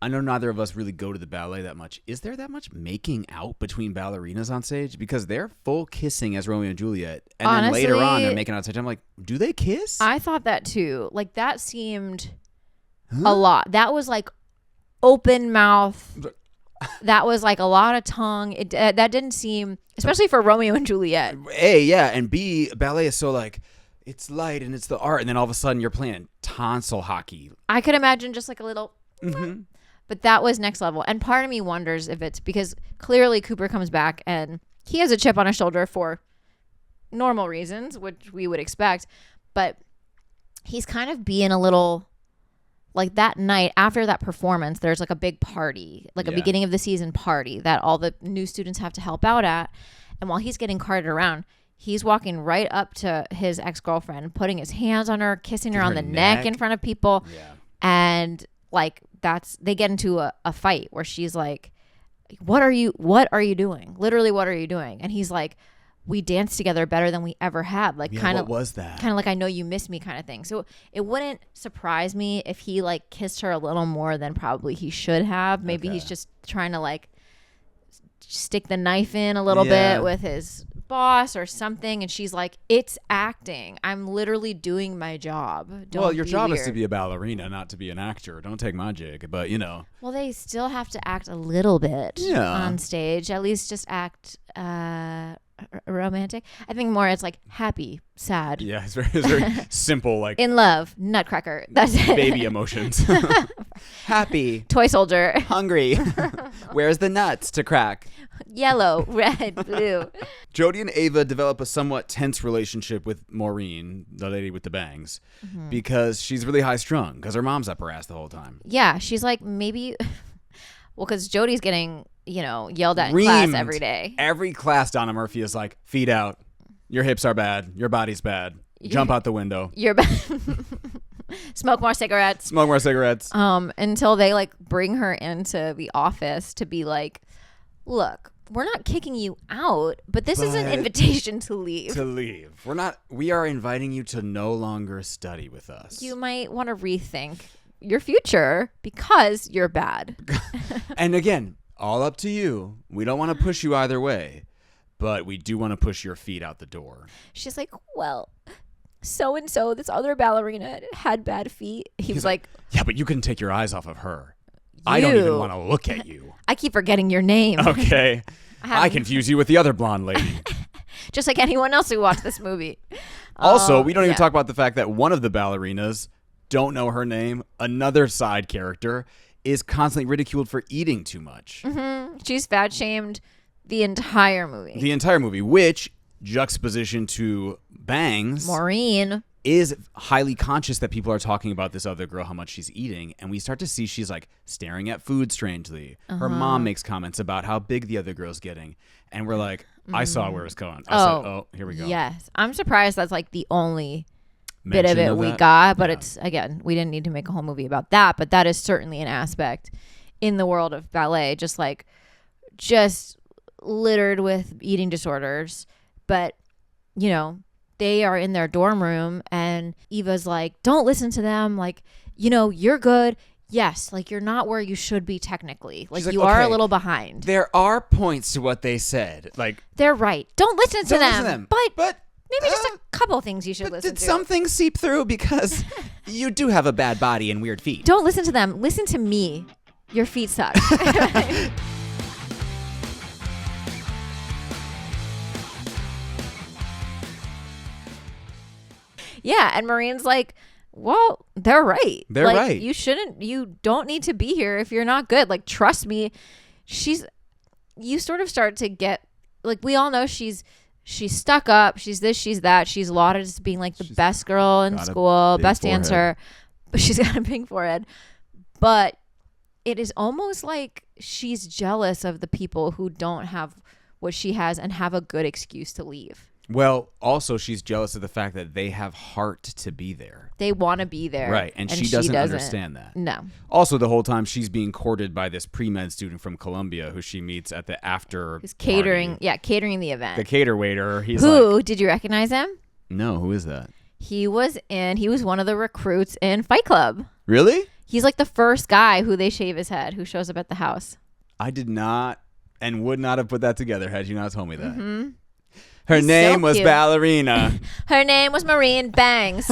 I know neither of us really go to the ballet that much. Is there that much making out between ballerinas on stage? Because they're full kissing as Romeo and Juliet. And honestly, then later on, they're making out on stage. I'm like, do they kiss? I thought that too. Like, that seemed a lot. That was like open mouth. That was like a lot of tongue. That didn't seem, especially for Romeo and Juliet. A, yeah, and B, ballet is so like, it's light and it's the art, and then all of a sudden you're playing tonsil hockey. I could imagine just like a little, but that was next level. And part of me wonders if it's because clearly Cooper comes back and he has a chip on his shoulder for normal reasons, which we would expect, but he's kind of being a little... Like that night after that performance, there's like a big party, like a beginning of the season party that all the new students have to help out at. And while he's getting carted around, he's walking right up to his ex-girlfriend, putting his hands on her, kissing her on the neck in front of people. Yeah. And like they get into a fight where she's like, what are you doing? Literally, what are you doing? And he's like, we danced together better than we ever had. Like, kind of, what was that? Kind of like, I know you miss me kind of thing. So it wouldn't surprise me if he like kissed her a little more than probably he should have. Maybe he's just trying to like stick the knife in a little bit with his boss or something. And she's like, it's acting. I'm literally doing my job. Well, your job is to be a ballerina, not to be an actor. Don't take my jig, but you know. Well, they still have to act a little bit on stage. At least just act romantic. I think more it's like happy, sad. Yeah, it's very simple, like in love, nutcracker. That's it. Baby emotions. Happy, toy soldier, hungry. Where's the nuts to crack? Yellow, red, blue. Jody and Ava develop a somewhat tense relationship with Maureen, the lady with the bangs, because she's really high strung because her mom's up her ass the whole time. Yeah, she's like maybe. Well, because Jody's getting yelled at in class every day. Every class, Donna Murphy is like, feet out. Your hips are bad. Your body's bad. Jump out the window. You're bad. Smoke more cigarettes. Smoke more cigarettes. Until they like bring her into the office to be like, look, we're not kicking you out, but this is an invitation to leave. We are inviting you to no longer study with us. You might want to rethink your future because you're bad. And again, all up to you. We don't want to push you either way, but we do want to push your feet out the door. She's like, well, so-and-so, this other ballerina had bad feet. He's like, yeah, but you couldn't take your eyes off of her. I don't even want to look at you. I keep forgetting your name. Okay. I confuse you with the other blonde lady. Just like anyone else who watched this movie. Also, we don't even talk about the fact that one of the ballerinas, don't know her name, another side character, is constantly ridiculed for eating too much. Mm-hmm. She's fat shamed the entire movie. Which, juxtaposition to Bangs, Maureen, is highly conscious that people are talking about this other girl, how much she's eating. And we start to see she's like staring at food strangely. Her mom makes comments about how big the other girl's getting. And we're like, I saw where it's going. I said, oh, here we go. Yes. I'm surprised that's like the only bit of it we got, but it's, again, we didn't need to make a whole movie about that, but that is certainly an aspect in the world of ballet, just littered with eating disorders. But they are in their dorm room and Eva's like, don't listen to them, like, you're good. Yes, like you're not where you should be technically. Like you are a little behind. There are points to what they said. Like they're right. Don't listen to them. But maybe just a couple things you should listen to. Did some things seep through? Because you do have a bad body and weird feet. Don't listen to them. Listen to me. Your feet suck. Yeah, and Maureen's like, well, they're right. They're right. You don't need to be here if you're not good. Like, trust me. You sort of start to get, like, we all know she's stuck up. She's this, she's that. She's lauded as being like the best girl in school, best dancer. But she's got a big forehead. But it is almost like she's jealous of the people who don't have what she has and have a good excuse to leave. Well, also she's jealous of the fact that they have heart to be there. They want to be there. Right, and she doesn't understand that. No. Also, the whole time she's being courted by this pre-med student from Columbia who she meets at the after Who's catering the event. The cater waiter. Did you recognize him? No, who is that? He was one of the recruits in Fight Club. Really? He's like the first guy who they shave his head, who shows up at the house. I did not and would not have put that together had you not told me that. Mm-hmm. Her name was Ballerina. Her name was Maureen Bangs.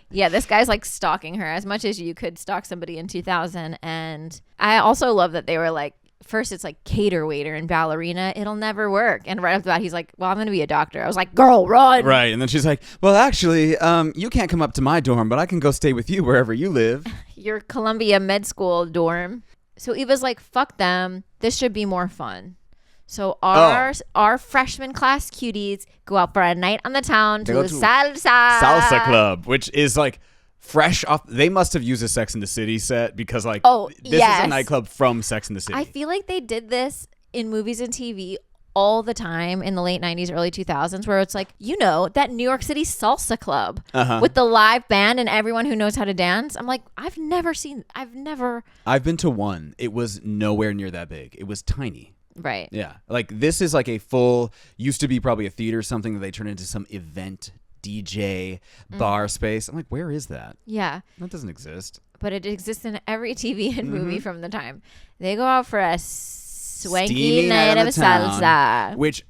Yeah, this guy's like stalking her as much as you could stalk somebody in 2000. And I also love that they were like, first it's like cater waiter and ballerina. It'll never work. And right after that, he's like, well, I'm going to be a doctor. I was like, girl, run. Right. And then she's like, well, actually, you can't come up to my dorm, but I can go stay with you wherever you live. Your Columbia med school dorm. So Eva's like, fuck them. This should be more fun. So our freshman class cuties go out for a night on the town to salsa club, which is like fresh off. They must have used a Sex and the City set because this is a nightclub from Sex and the City. I feel like they did this in movies and TV all the time in the late 90s, early 2000s, where it's like, that New York City salsa club with the live band and everyone who knows how to dance. I'm like, I've been to one. It was nowhere near that big. It was tiny. Right. Yeah. Like this is like a full, used to be probably a theater, something that they turned into some event DJ bar space. I'm like, where is that? Yeah. That doesn't exist. But it exists in every TV and movie from the time. They go out for a swanky Steamy night of salsa. Which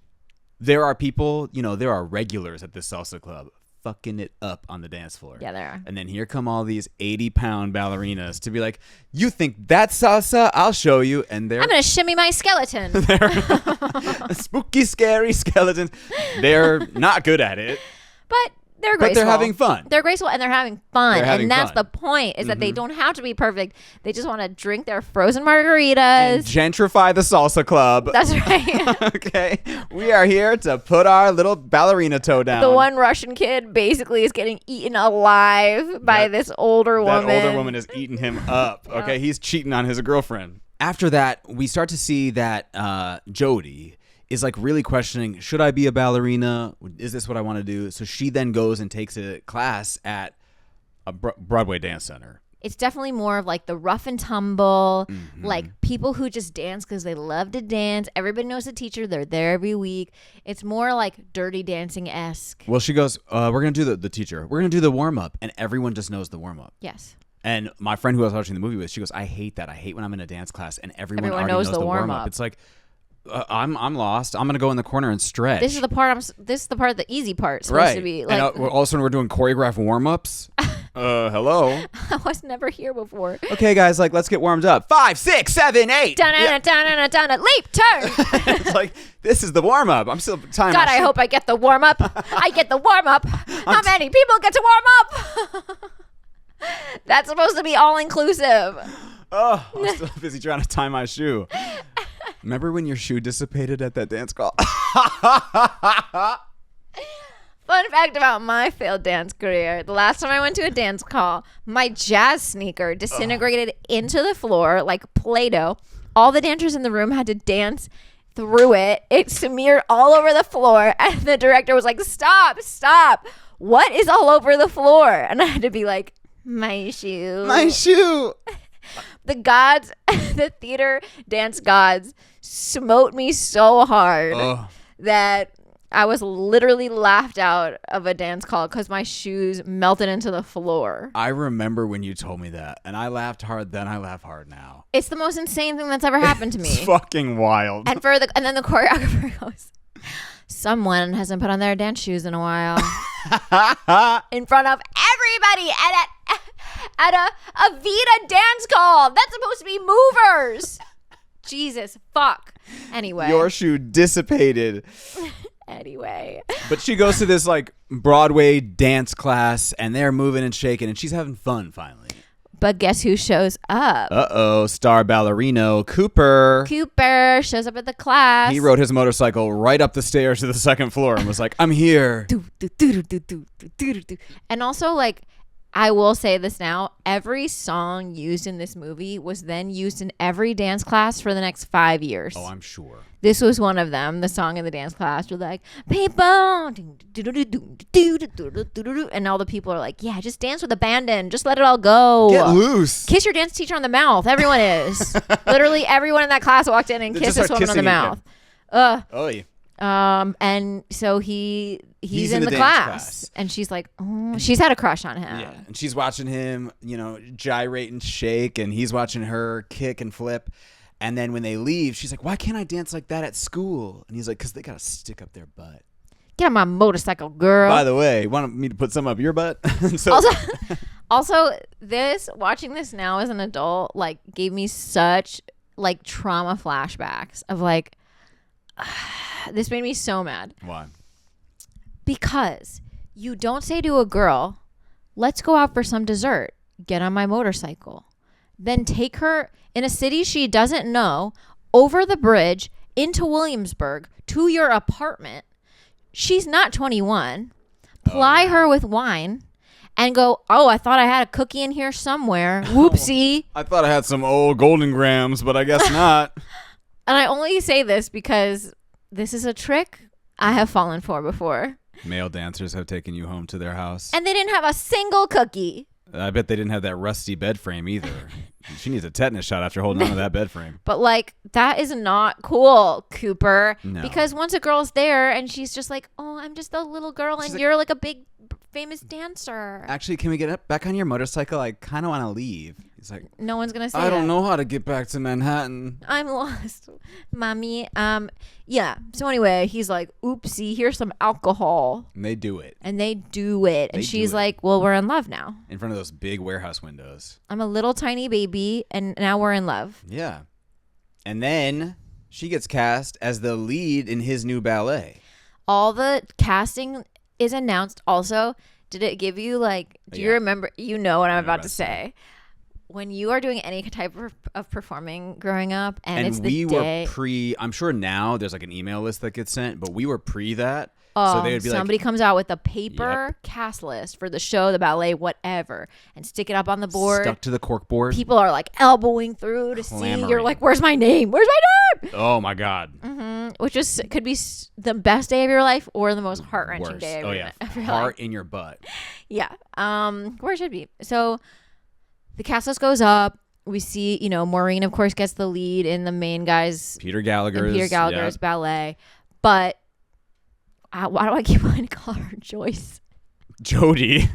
there are people, there are regulars at this salsa club fucking it up on the dance floor. Yeah, there are. And then here come all these 80-pound ballerinas to be like, you think that's salsa? I'll show you. And I'm going to shimmy my skeleton. They're spooky, scary skeletons. They're not good at it. But they're graceful. But they're having fun. They're graceful and they're having fun. And that's the point, is that they don't have to be perfect. They just want to drink their frozen margaritas. And gentrify the salsa club. That's right. Okay. We are here to put our little ballerina toe down. The one Russian kid basically is getting eaten alive by this older woman. That older woman is eating him up. Okay. He's cheating on his girlfriend. After that, we start to see that Jody is like really questioning, should I be a ballerina? Is this what I want to do? So she then goes and takes a class at a Broadway dance center. It's definitely more of like the rough and tumble, like people who just dance because they love to dance. Everybody knows the teacher. They're there every week. It's more like Dirty Dancing-esque. Well, she goes, we're going to do the teacher. We're going to do the warm-up. And everyone just knows the warm-up. Yes. And my friend who I was watching the movie with, she goes, I hate that. I hate when I'm in a dance class and everyone already knows the warm-up. It's like, I'm lost. I'm gonna go in the corner and stretch. This is the part, the easy part. Supposed to be like. And all of a sudden we're doing choreographed warm ups. Hello. I was never here before. Okay, guys, like let's get warmed up. 5, 6, 7, 8. Dun leap, turn. It's like this is the warm up. I'm still time. God, I hope I get the warm up. I get the warm up. How many people get to warm up? That's supposed to be all inclusive. Oh, I'm still busy trying to tie my shoe. Remember when your shoe dissipated at that dance call? Fun fact about my failed dance career. The last time I went to a dance call, my jazz sneaker disintegrated into the floor like Play-Doh. All the dancers in the room had to dance through it. It smeared all over the floor. And the director was like, stop. What is all over the floor? And I had to be like, my shoe. The gods, the theater dance gods smote me so hard that I was literally laughed out of a dance call because my shoes melted into the floor. I remember when you told me that, and I laughed hard then. I laugh hard now. It's the most insane thing that's ever happened to me. It's fucking wild. And then the choreographer goes, someone hasn't put on their dance shoes in a while. In front of everybody at a Vita dance call. That's supposed to be movers. Jesus, fuck. Anyway. Your shoe dissipated. Anyway. But she goes to this like Broadway dance class and they're moving and shaking and she's having fun finally. But guess who shows up? Star ballerino Cooper. Cooper shows up at the class. He rode his motorcycle right up the stairs to the second floor and was like, I'm here. And also, like, I will say this now, every song used in this movie was then used in every dance class for the next 5 years. Oh, I'm sure. This was one of them. The song in the dance class was like, people, and all the people are like, yeah, just dance with abandon. Just let it all go. Get loose. Kiss your dance teacher on the mouth. Everyone is. Literally everyone in that class walked in and kissed this woman on the mouth. And so he's in the class and she's like, oh, she's had a crush on him. Yeah, and she's watching him, gyrate and shake, and he's watching her kick and flip. And then when they leave, she's like, why can't I dance like that at school? And he's like, because they got to stick up their butt. Get on my motorcycle, girl. By the way, want me to put some up your butt? Also, watching this now as an adult, like, gave me such, like, trauma flashbacks of, like, this made me so mad. Why? Because you don't say to a girl, let's go out for some dessert. Get on my motorcycle. Then take her in a city she doesn't know over the bridge into Williamsburg to your apartment. She's not 21. Ply her with wine and go, oh, I thought I had a cookie in here somewhere. Whoopsie. I thought I had some old Golden Grams, but I guess not. And I only say this because this is a trick I have fallen for before. Male dancers have taken you home to their house. And they didn't have a single cookie. I bet they didn't have that rusty bed frame either. She needs a tetanus shot after holding on to that bed frame. But like, that is not cool, Cooper. No. Because once a girl's there and she's just like, oh, I'm just a little girl and you're like a big famous dancer. Actually, can we get up back on your motorcycle? I kind of want to leave. He's like, no one's going to say I don't know how to get back to Manhattan. I'm lost, mommy. Yeah. So anyway, he's like, oopsie, here's some alcohol. And they do it. And they do it. And she's like, well, we're in love now. In front of those big warehouse windows. I'm a little tiny baby and now we're in love. Yeah. And then she gets cast as the lead in his new ballet. All the casting is announced. Also, did it give you like, do you remember, you know what I'm about to say. When you are doing any type of performing growing up and it's the day. Were I'm sure now there's like an email list that gets sent, but we were pre that. Oh, so they would be somebody comes out with a paper cast list for the show, the ballet, whatever, and stick it up on the board. Stuck to the cork board. People are like elbowing through to see. You're like, where's my name? Where's my name? Oh my God. Which could be the best day of your life or the most heart-wrenching day of your life. Heart in your butt. Yeah. Where it should be. So the cast list goes up. We see, Maureen, of course, gets the lead in the main guy's Peter Gallagher's ballet. But why do I keep wanting to call her Joyce? Jody.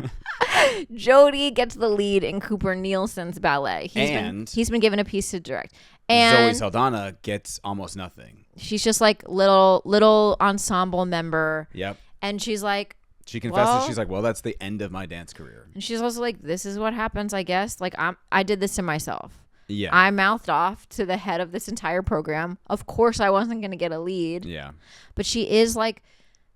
Jody gets the lead in Cooper Nielsen's ballet. He's been given a piece to direct. And Zoe Saldana gets almost nothing. She's just like little ensemble member. Yep. And she's like, she confesses, she's like, well, that's the end of my dance career. And she's also like, this is what happens, I guess. Like, I did this to myself. Yeah. I mouthed off to the head of this entire program. Of course, I wasn't going to get a lead. Yeah. But she is like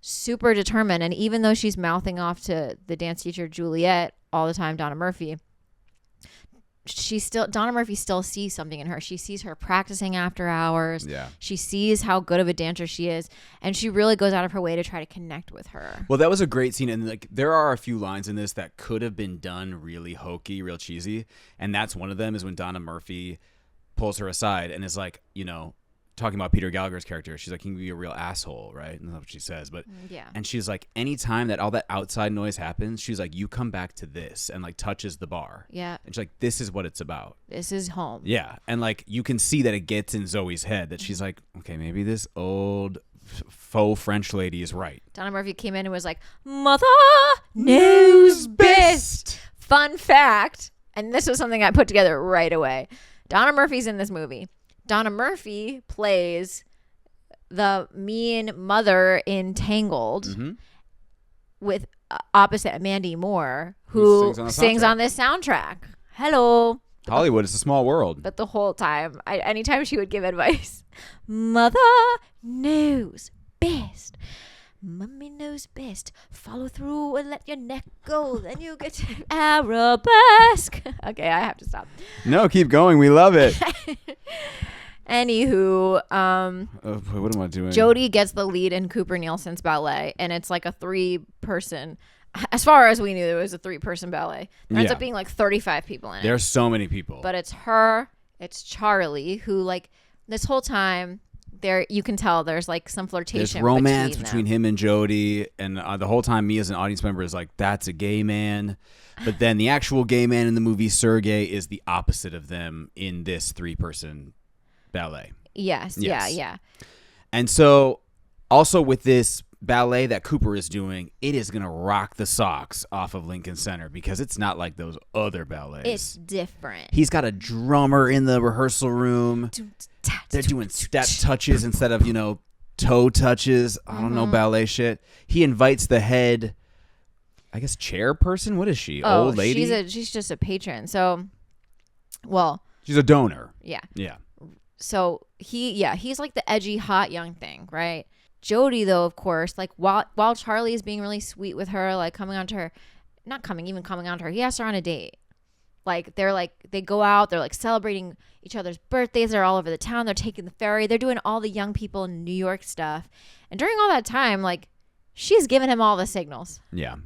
super determined. And even though she's mouthing off to the dance teacher, Juliet, all the time, Donna Murphy, Donna Murphy still sees something in her. She sees her practicing after hours. Yeah. She sees how good of a dancer she is, and she really goes out of her way to try to connect with her. Well, that was a great scene, and like there are a few lines in this that could have been done really hokey, real cheesy, and that's one of them is when Donna Murphy pulls her aside and is like, talking about Peter Gallagher's character. She's like, he can be a real asshole, right? And that's what she says. But yeah. And she's like, anytime that all that outside noise happens, she's like, you come back to this, and like touches the bar. Yeah. And she's like, this is what it's about. This is home. Yeah. And like you can see that it gets in Zoe's head that she's like, okay, maybe this old faux French lady is right. Donna Murphy came in and was like, mother knows best. Fun fact, and this was something I put together right away. Donna Murphy's in this movie. Donna Murphy plays the mean mother in Tangled with opposite Mandy Moore, who sings on this soundtrack. Hello. Hollywood is a small world. But the whole time, anytime she would give advice, mother knows best. Mommy knows best. Follow through and let your neck go. Then you get to arabesque. Okay, I have to stop. No, keep going. We love it. Anywho, what am I doing? Jody gets the lead in Cooper Nielsen's ballet, and it's like a 3-person. As far as we knew, it was a 3-person ballet. There ends up being like 35 people in it. There's so many people. But it's her, it's Charlie, who like this whole time there you can tell there's like some flirtation. There's romance between him and Jody, and the whole time me as an audience member is like, that's a gay man. But then the actual gay man in the movie, Sergey, is the opposite of them in this 3-person ballet. Yes. Yeah. And so also with this ballet that Cooper is doing, it is going to rock the socks off of Lincoln Center because it's not like those other ballets. It's different. He's got a drummer in the rehearsal room. They're doing step touches instead of, toe touches. I don't know, ballet shit. He invites the head, I guess, chairperson. What is she? Old lady? She's just a patron. So, well. She's a donor. Yeah. Yeah. So he's like the edgy, hot young thing, right? Jody, though, of course, like while Charlie is being really sweet with her, like coming on to her, he asks her on a date. Like they go out, they're like celebrating each other's birthdays. They're all over the town. They're taking the ferry. They're doing all the young people in New York stuff. And during all that time, like she's giving him all the signals. Yeah.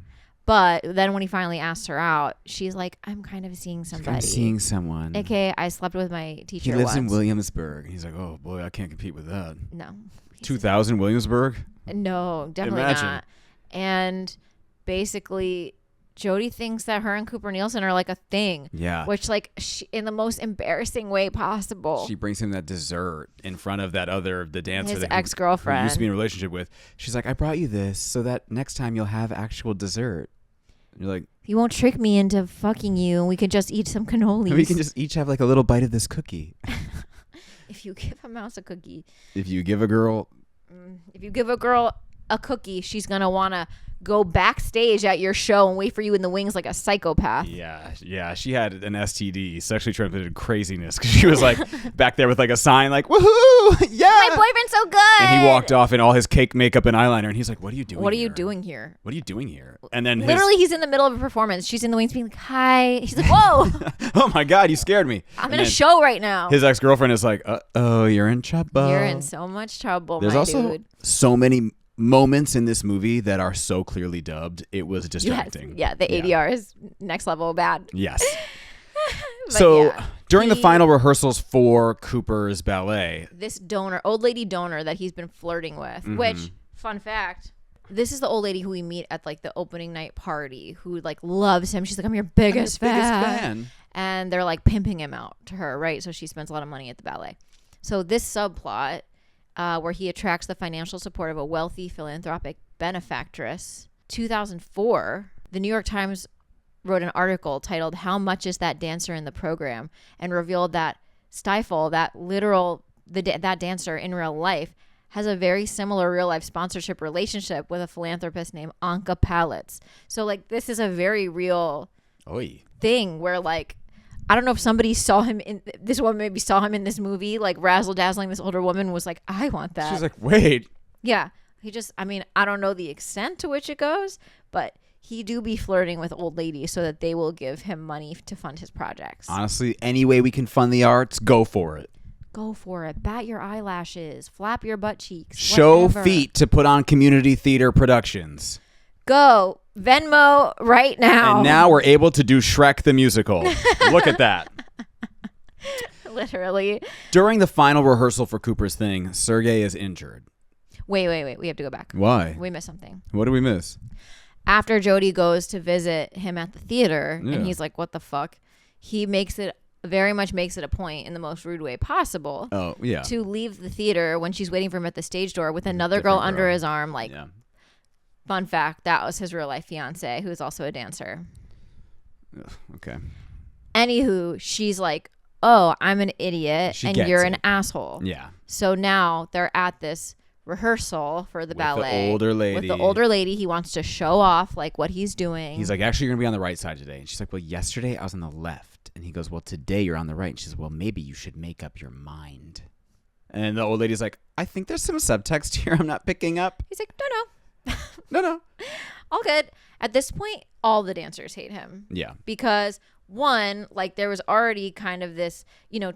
But then when he finally asks her out, she's like, I'm kind of seeing somebody. I'm seeing someone. AKA, I slept with my teacher He lives once. in Williamsburg. He's like, oh, boy, I can't compete with that. No. 2000 Williamsburg? No, definitely not. And basically, Jody thinks that her and Cooper Nielsen are like a thing. Yeah. Which, like, in the most embarrassing way possible. She brings him that dessert in front of the dancer. His ex-girlfriend. Who used to be in a relationship with. She's like, I brought you this so that next time you'll have actual dessert. And you're like, you won't trick me into fucking you and we can just eat some cannolis. We can just each have like a little bite of this cookie. If you give a mouse a cookie. If you give a girl a cookie, she's going to want to go backstage at your show and wait for you in the wings like a psychopath. Yeah. She had an STD, sexually transmitted craziness, because she was like back there with like a sign like, woohoo, yeah. My boyfriend's so good. And he walked off in all his cake makeup and eyeliner, and he's like, what are you doing here? What are you doing here? What are you doing here? And then literally he's in the middle of a performance. She's in the wings being like, hi. He's like, whoa. Oh my God, you scared me. I'm in a show right now. His ex-girlfriend is like, oh, you're in trouble. You're in so much trouble, There's my also dude. so many moments in this movie that are so clearly dubbed, it was distracting. Yes. Yeah, the ADR is next level bad. Yes. So during the final rehearsals for Cooper's ballet, this old lady donor that he's been flirting with, which, fun fact, this is the old lady who we meet at like the opening night party, who like loves him. She's like, I'm your biggest fan. And they're like pimping him out to her, right? So she spends a lot of money at the ballet. So this subplot, where he attracts the financial support of a wealthy philanthropic benefactress. 2004, the New York Times wrote an article titled "How Much Is That Dancer in the Program?" and revealed that Stifle, that dancer in real life, has a very similar real life sponsorship relationship with a philanthropist named Anka Palitz. So like this is a very real thing where like, I don't know if somebody saw him in this woman, maybe saw him in this movie, like razzle dazzling this older woman, was like, I want that. She's like, wait. Yeah. I don't know the extent to which it goes, but he do be flirting with old ladies so that they will give him money to fund his projects. Honestly, any way we can fund the arts, go for it. Go for it. Bat your eyelashes. Flap your butt cheeks. Show whatever. feet to put on community theater productions. Go. Venmo right now. And now we're able to do Shrek the Musical. Look at that. Literally. During the final rehearsal for Cooper's thing, Sergei is injured. Wait. We have to go back. Why? We missed something. What did we miss? After Jody goes to visit him at the theater, and he's like, what the fuck? He very much makes it a point in the most rude way possible to leave the theater when she's waiting for him at the stage door with another girl under his arm. Like, fun fact, that was his real life fiance, who is also a dancer. Okay. Anywho, she's like, oh, I'm an idiot and you're an asshole. Yeah. So now they're at this rehearsal for the ballet with the older lady. He wants to show off like what he's doing. He's like, actually, you're gonna be on the right side today. And she's like, well, yesterday I was on the left. And he goes, well, today you're on the right. And she says, well, maybe you should make up your mind. And the old lady's like, I think there's some subtext here I'm not picking up. He's like, no all good. At this point, all the dancers hate him. Yeah. Because one, like there was already kind of this,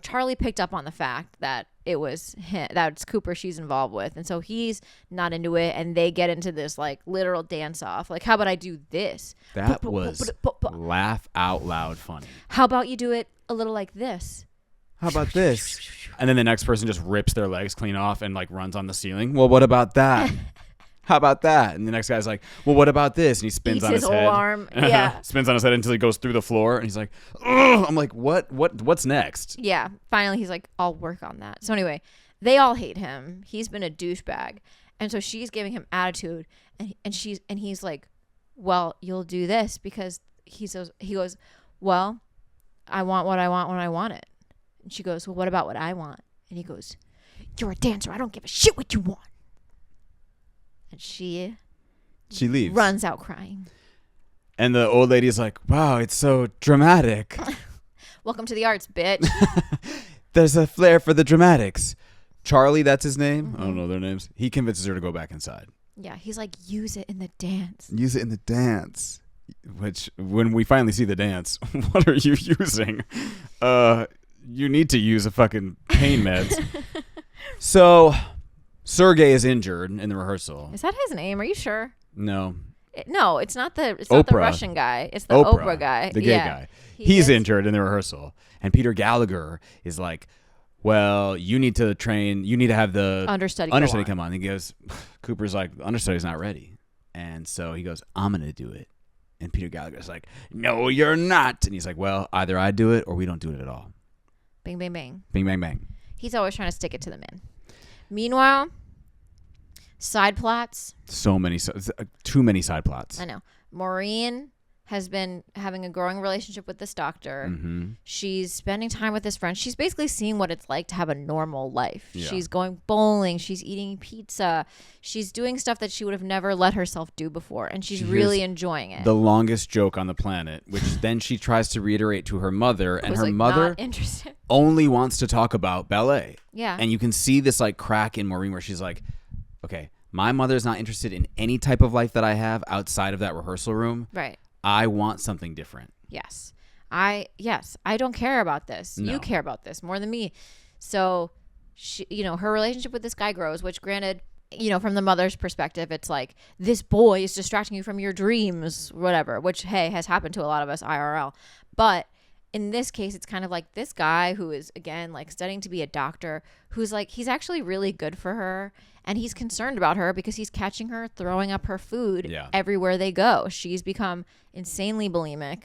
Charlie picked up on the fact that it was him, that it's Cooper she's involved with. And so he's not into it. And they get into this like literal dance off. Like, how about I do this? That was laugh out loud funny. How about you do it a little like this? How about this? And then the next person just rips their legs clean off and like runs on the ceiling. Well, what about that? How about that? And the next guy's like, well, what about this? And he spins on his head. Arm. Yeah. Spins on his head until he goes through the floor. And he's like, ugh. I'm like, what's next? Yeah. Finally, he's like, I'll work on that. So anyway, they all hate him. He's been a douchebag. And so she's giving him attitude. And he's like, well, you'll do this because he goes, well, I want what I want when I want it. And she goes, well, what about what I want? And he goes, you're a dancer. I don't give a shit what you want. And she leaves, runs out crying. And the old lady's like, wow, it's so dramatic. Welcome to the arts, bitch. There's a flair for the dramatics. Charlie, that's his name. I don't know their names. He convinces her to go back inside. Yeah, he's like, use it in the dance. Use it in the dance. Which, when we finally see the dance, what are you using? You need to use a fucking pain meds. So Sergei is injured in the rehearsal. Is that his name? Are you sure? No. No, it's not the Russian guy. It's the Oprah guy. The gay guy. He's injured in the rehearsal. And Peter Gallagher is like, well, you need to train. You need to have the understudy come on. And he goes, Cooper's like, the understudy's not ready. And so he goes, I'm going to do it. And Peter Gallagher's like, no, you're not. And he's like, well, either I do it or we don't do it at all. Bing, bang, bang. Bing, bang, bang. He's always trying to stick it to the man. Meanwhile, side plots. Too many side plots. I know. Maureen has been having a growing relationship with this doctor. Mm-hmm. She's spending time with this friend. She's basically seeing what it's like to have a normal life. Yeah. She's going bowling. She's eating pizza. She's doing stuff that she would have never let herself do before. And she's really enjoying it. The longest joke on the planet, which then she tries to reiterate to her mother. And her like, mother not interested. only wants to talk about ballet. Yeah. And you can see this like crack in Maureen where she's like, okay, my mother's not interested in any type of life that I have outside of that rehearsal room. Right. I want something different. Yes. I don't care about this. No. You care about this more than me. So she, her relationship with this guy grows, which granted, from the mother's perspective, it's like, this boy is distracting you from your dreams, whatever, which, hey, has happened to a lot of us IRL. But in this case, it's kind of like this guy who is, again, like studying to be a doctor, who's like, he's actually really good for her. And he's concerned about her because he's catching her throwing up her food everywhere they go. She's become insanely bulimic.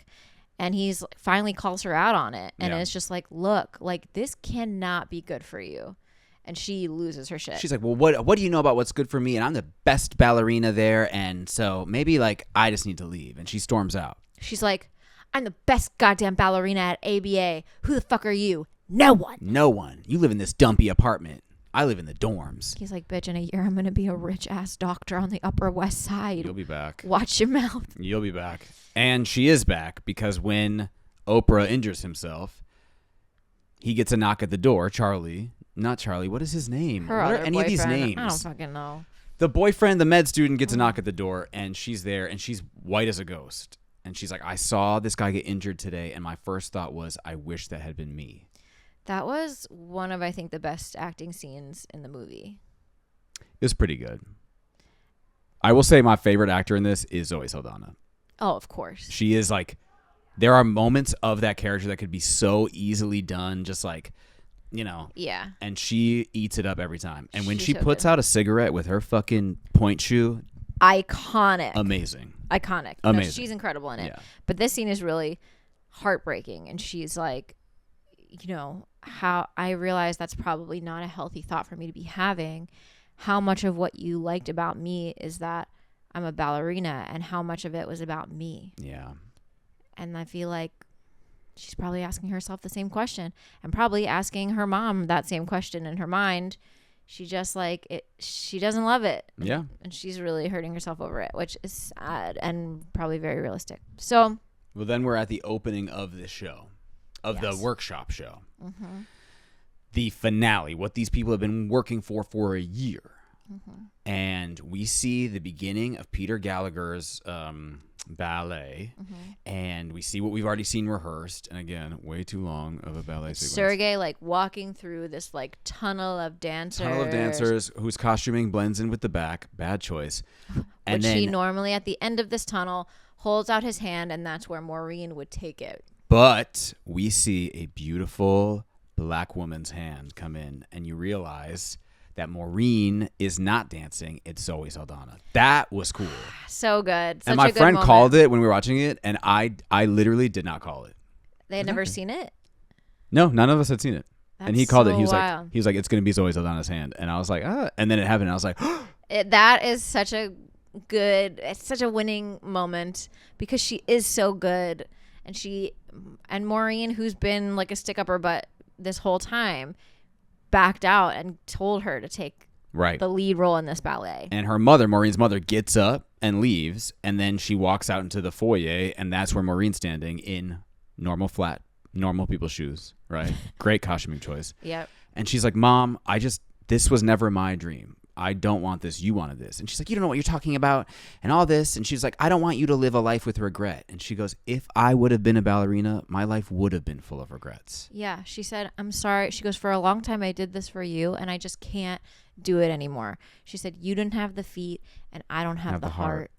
And he's finally calls her out on it. And it's just like, look, like, this cannot be good for you. And she loses her shit. She's like, well, what do you know about what's good for me? And I'm the best ballerina there. And so maybe, like, I just need to leave. And she storms out. She's like, I'm the best goddamn ballerina at ABA. Who the fuck are you? No one. No one. You live in this dumpy apartment. I live in the dorms. He's like, bitch, in a year I'm going to be a rich-ass doctor on the Upper West Side. You'll be back. Watch your mouth. You'll be back. And she is back because when Oprah injures himself, he gets a knock at the door. Not Charlie. What is his name? Her what other are any boyfriend. of these names? I don't fucking know. The boyfriend, the med student, gets a knock at the door, and she's there, and she's white as a ghost. And she's like, I saw this guy get injured today, and my first thought was, I wish that had been me. That was one of, I think, the best acting scenes in the movie. It was pretty good. I will say my favorite actor in this is Zoe Saldana. Oh, of course. She is like, there are moments of that character that could be so easily done, just like, Yeah. And she eats it up every time. And when She's she so puts good. out a cigarette with her fucking point shoe, Iconic. amazing. Iconic. Amazing. No, she's incredible in it. Yeah. But this scene is really heartbreaking. And she's like, how I realize that's probably not a healthy thought for me to be having. How much of what you liked about me is that I'm a ballerina, and how much of it was about me. Yeah. And I feel like she's probably asking herself the same question, and probably asking her mom that same question in her mind. She just like it. She doesn't love it. Yeah. And she's really hurting herself over it, which is sad and probably very realistic. So. Well, then we're at the opening of this show, of the workshop show. Mm-hmm. The finale, what these people have been working for a year. Mm-hmm. And we see the beginning of Peter Gallagher's ballet, and we see what we've already seen rehearsed. And again, way too long of a ballet sequence. Sergei like walking through this like tunnel of dancers. Whose costuming blends in with the back. Bad choice. And which then he normally at the end of this tunnel holds out his hand, and that's where Maureen would take it. But we see a beautiful black woman's hand come in, and you realize that Maureen is not dancing. It's Zoe Saldana. That was cool. So good. Such and my a good friend moment. called it when we were watching it, and I literally did not call it. They had never seen it? No, none of us had seen it. That's and he called so it. He was wild. like, it's going to be Zoe Saldana's hand. And I was like, ah. And then it happened. And I was like, That is such a it's such a winning moment because she is so good. And Maureen, who's been like a stick up her butt this whole time, backed out and told her to take the lead role in this ballet. And her mother, Maureen's mother, gets up and leaves, and then she walks out into the foyer, and that's where Maureen's standing in normal people's shoes, right? Great costuming choice. Yep. And she's like, Mom, this was never my dream. I don't want this. You wanted this. And she's like, you don't know what you're talking about and all this. And she's like, I don't want you to live a life with regret. And she goes, if I would have been a ballerina, my life would have been full of regrets. Yeah. She said, I'm sorry. She goes, for a long time I did this for you, and I just can't do it anymore. She said, you didn't have the feet, and I don't have the heart.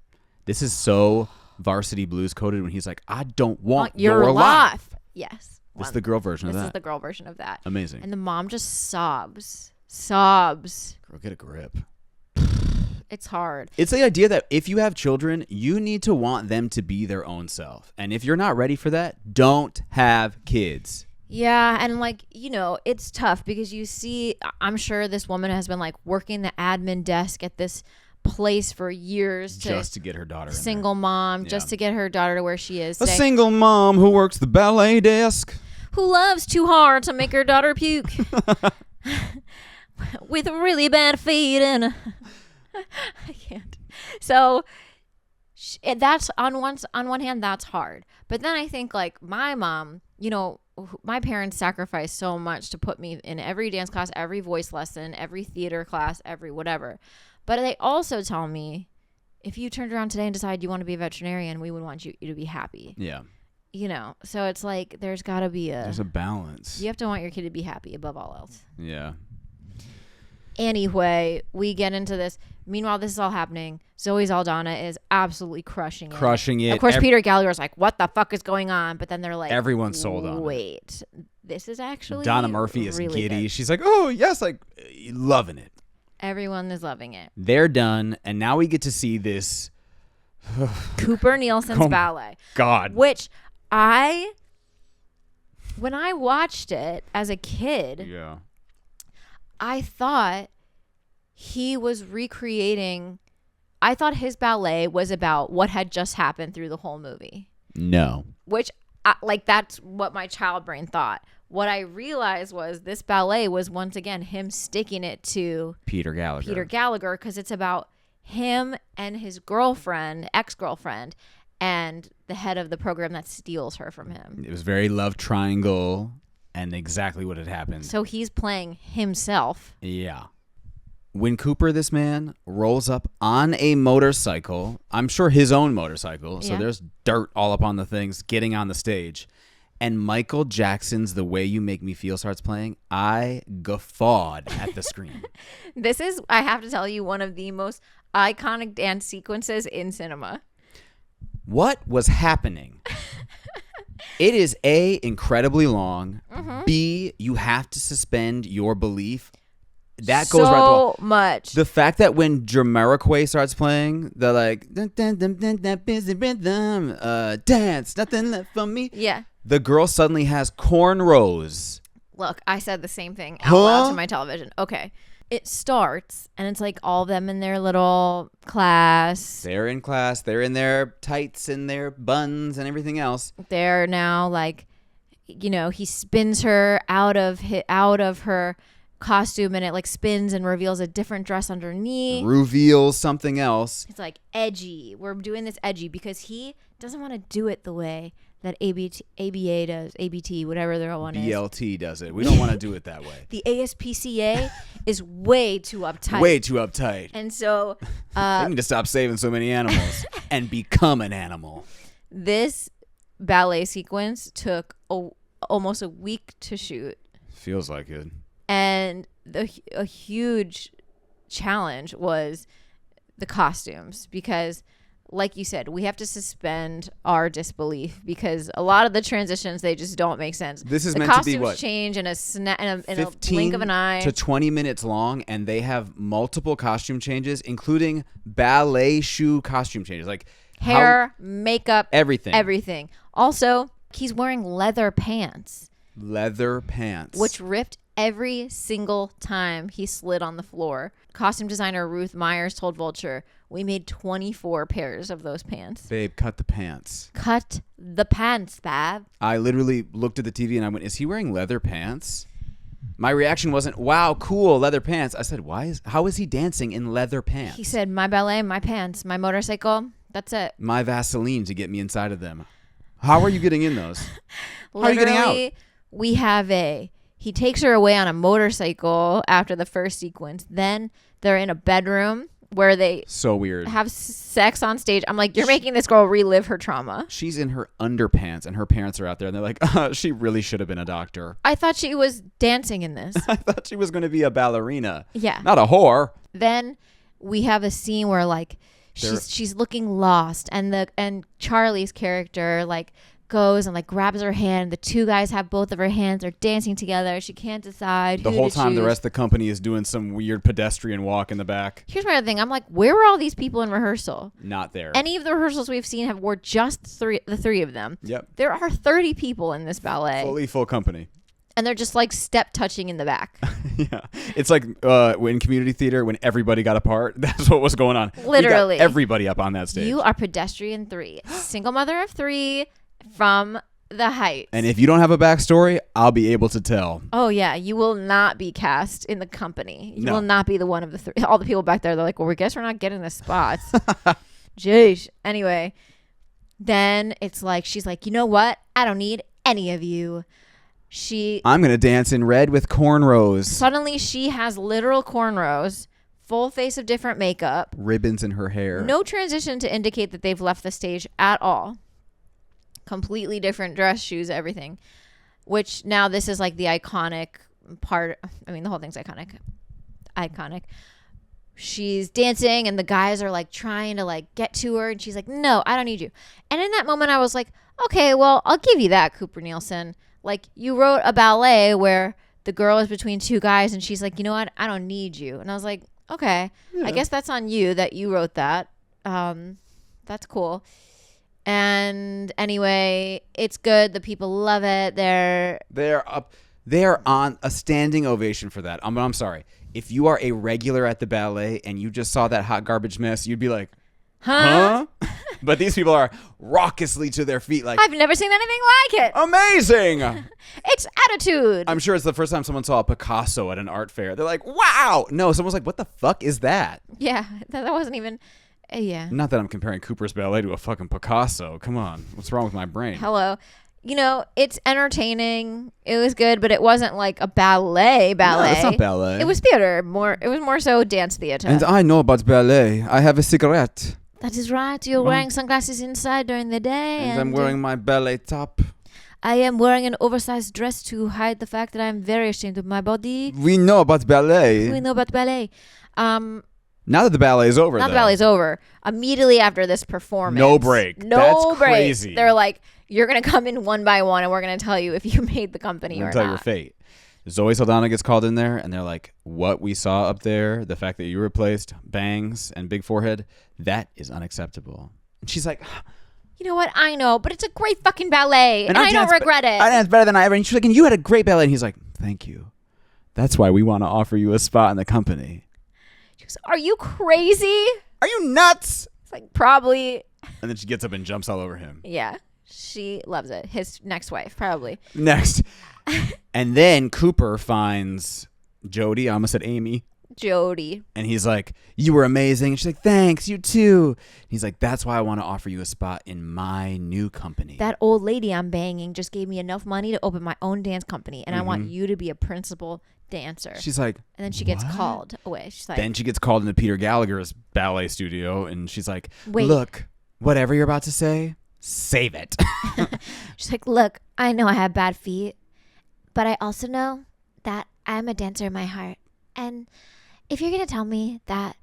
This is so Varsity Blues coded when he's like, I don't want your life. Yes. This is the girl version of that. This is the girl version of that. Amazing. And the mom just sobs. Girl, get a grip. It's hard. It's the idea that if you have children, you need to want them to be their own self. And if you're not ready for that, don't have kids. Yeah, and like, you know, it's tough because you see, I'm sure this woman has been like working the admin desk at this place for years just to get her daughter in single there. Mom, just to get her daughter to where she is a today. Single mom who works the ballet desk, who loves too hard to make her daughter puke with really bad feet and I can't. So that's on one hand that's hard, but then I think like my mom, you know, my parents sacrificed so much to put me in every dance class, every voice lesson, every theater class, every whatever. But they also tell me, if you turned around today and decided you want to be a veterinarian, we would want you to be happy. Yeah. You know, so it's like there's got to be there's a balance. You have to want your kid to be happy above all else. Yeah. Anyway, we get into this. Meanwhile, this is all happening. Zoe Saldana is absolutely crushing it. Of course, Peter Gallagher's like, what the fuck is going on? But then they're like, everyone's sold on it. Wait, this is actually Donna Murphy is really giddy. good. She's like, oh, yes, like loving it. Everyone is loving it. They're done. And now we get to see this. Cooper Nielsen's ballet. God. Which when I watched it as a kid, yeah, I thought he was recreating. I thought his ballet was about what had just happened through the whole movie. No. Which, that's what my child brain thought. What I realized was this ballet was once again him sticking it to Peter Gallagher, because it's about him and his girlfriend, ex-girlfriend, and the head of the program that steals her from him. It was very love triangle and exactly what had happened. So he's playing himself. Yeah. When Cooper, this man, rolls up on a motorcycle, I'm sure his own motorcycle, so there's dirt all up on the things, getting on the stage, and Michael Jackson's The Way You Make Me Feel starts playing, I guffawed at the screen. This is, I have to tell you, one of the most iconic dance sequences in cinema. What was happening? It is A, incredibly long. Mm-hmm. B, you have to suspend your belief. That so goes right to the much. The fact that when Jamiroquai starts playing, they're like, busy rhythm, dance, nothing left for me. Yeah. The girl suddenly has cornrows. Look, I said the same thing out loud to my television. Okay. It starts, and it's like all of them in their little class. They're in class. They're in their tights and their buns and everything else. They're now like, you know, he spins her out of her costume, and it like spins and reveals a different dress underneath. Reveals something else. It's like edgy. We're doing this edgy because he doesn't want to do it the way that ABA does, ABT, whatever their one is. BLT does it. We don't want to do it that way. The ASPCA is way too uptight. Way too uptight. And so they need to stop saving so many animals and become an animal. This ballet sequence took almost a week to shoot. Feels like it. And a huge challenge was the costumes because, like you said, we have to suspend our disbelief because a lot of the transitions, they just don't make sense. This is the meant to be what? Costumes change in a blink of an eye. To 20 minutes long, and they have multiple costume changes, including ballet shoe costume changes. Like hair, makeup, everything. Also, he's wearing leather pants. Which ripped every single time he slid on the floor. Costume designer Ruth Myers told Vulture, we made 24 pairs of those pants. Babe, cut the pants. Cut the pants, Bab. I literally looked at the TV and I went, is he wearing leather pants? My reaction wasn't, wow, cool, leather pants. I said, how is he dancing in leather pants? He said, my ballet, my pants, my motorcycle, that's it. My Vaseline to get me inside of them. How are you getting in those? How are you getting out? We have he takes her away on a motorcycle after the first sequence. Then they're in a bedroom where they have sex on stage. I'm like, you're making this girl relive her trauma. She's in her underpants and her parents are out there and they're like, she really should have been a doctor. I thought she was dancing in this. I thought she was going to be a ballerina. Yeah. Not a whore. Then we have a scene where like she's looking lost and Charlie's character like goes and like grabs her hand. The two guys have both of her hands. They're dancing together. She can't decide the who whole to time. choose. The rest of the company is doing some weird pedestrian walk in the back. Here's my other thing. I'm like, where were all these people in rehearsal? Not there. Any of the rehearsals we've seen were just the three of them. Yep. There are 30 people in this ballet. Fully full company. And they're just like step touching in the back. Yeah. It's like in community theater when everybody got a part. That's what was going on. Literally. We got everybody up on that stage. You are pedestrian 3. Single mother of 3 from the Heights. And if you don't have a backstory, I'll be able to tell. Oh, yeah. You will not be cast in the company. You No. will not be the one of the 3. All the people back there, they're like, well, we guess we're not getting the spots. Jeez. Anyway, then it's like, she's like, you know what? I don't need any of you. I'm going to dance in red with cornrows. Suddenly she has literal cornrows, full face of different makeup. Ribbons in her hair. No transition to indicate that they've left the stage at all. Completely different dress, shoes, everything. Which now this is like the iconic part. I mean, the whole thing's iconic. Iconic. She's dancing and the guys are like trying to like get to her. And she's like, no, I don't need you. And in that moment I was like, okay, well, I'll give you that, Cooper Nielsen. Like, you wrote a ballet where the girl is between two guys and she's like, you know what? I don't need you. And I was like, okay, I guess that's on you that you wrote that. That's cool. And anyway, it's good. The people love it. They're on a standing ovation for that. I'm sorry. If you are a regular at the ballet and you just saw that hot garbage mess, you'd be like, huh? But these people are raucously to their feet like, I've never seen anything like it. Amazing. It's attitude. I'm sure it's the first time someone saw a Picasso at an art fair. They're like, wow. No, someone's like, what the fuck is that? Yeah, that wasn't even, yeah. Not that I'm comparing Cooper's ballet to a fucking Picasso. Come on. What's wrong with my brain? Hello. You know, it's entertaining. It was good, but it wasn't like a ballet. No, it's not ballet. It was theater. It was more so dance theater. And I know about ballet. I have a cigarette. That is right. You're wearing sunglasses inside during the day. And I'm wearing my ballet top. I am wearing an oversized dress to hide the fact that I'm very ashamed of my body. We know about ballet. We know about ballet. Now that the ballet is over, the ballet's over. Immediately after this performance. No break. That's crazy. They're like, you're going to come in one by one and we're going to tell you if you made the company or not. Tell your fate. Zoe Saldana gets called in there and they're like, what we saw up there, the fact that you replaced bangs and big forehead, that is unacceptable. And she's like, you know what? I know, but it's a great fucking ballet and I don't regret it. I danced better than I ever. And she's like, and you had a great ballet. And he's like, thank you. That's why we want to offer you a spot in the company. She goes, are you crazy? Are you nuts? It's like, probably. And then she gets up and jumps all over him. Yeah. She loves it. His next wife, probably. Next. And then Cooper finds Jody. I almost said Amy. Jody. And he's like, you were amazing. And she's like, thanks, you too. And he's like, that's why I want to offer you a spot in my new company. That old lady I'm banging just gave me enough money to open my own dance company. And I want you to be a principal dancer. She's like, and then she gets called away. She's like, then she gets called into Peter Gallagher's ballet studio. And she's like, wait. Look, whatever you're about to say, save it. She's like, look, I know I have bad feet, but I also know that I'm a dancer in my heart. And if you're going to tell me that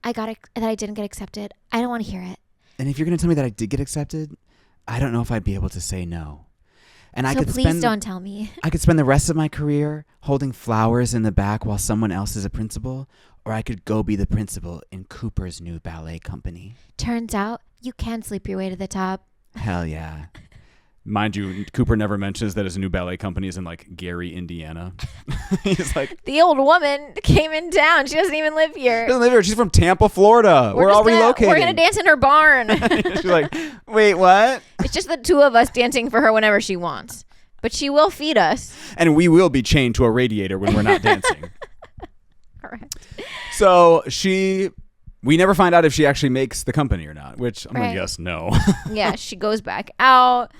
I didn't get accepted, I don't want to hear it. And if you're going to tell me that I did get accepted, I don't know if I'd be able to say no. And so please don't tell me. I could spend the rest of my career holding flowers in the back while someone else is a principal, or I could go be the principal in Cooper's new ballet company. Turns out you can sleep your way to the top. Hell yeah. Mind you, Cooper never mentions that his new ballet company is in like Gary, Indiana. He's like, the old woman came in town. She doesn't even live here. She doesn't live here. She's from Tampa, Florida. We're all relocating. We're going to dance in her barn. She's like, wait, what? It's just the two of us dancing for her whenever she wants. But she will feed us. And we will be chained to a radiator when we're not dancing. Correct. So we never find out if she actually makes the company or not, which I'm going to guess no. Yeah, she goes back out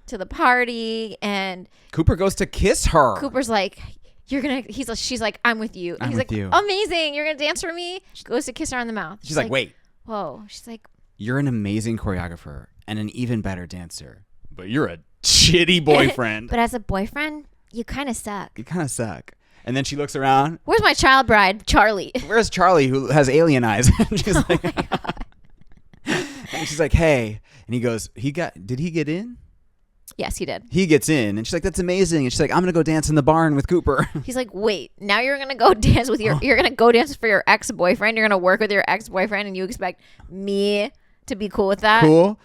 to the party and Cooper goes to kiss her. Cooper's like, she's like, I'm with you. And he's like, amazing, you're gonna dance for me. She goes to kiss her on the mouth. She's like, wait. Whoa. She's like, you're an amazing choreographer and an even better dancer, but you're a shitty boyfriend. But as a boyfriend, you kind of suck. And then she looks around. Where's my child bride, Charlie? Where's Charlie, who has alien eyes? And she's like, and she's like, hey. And he goes, did he get in? Yes, he did. He gets in, and she's like, "That's amazing." And she's like, "I'm gonna go dance in the barn with Cooper." He's like, "Wait, now you're gonna go dance with you're gonna go dance for your ex-boyfriend. You're gonna work with your ex-boyfriend, and you expect me to be cool with that?" Cool.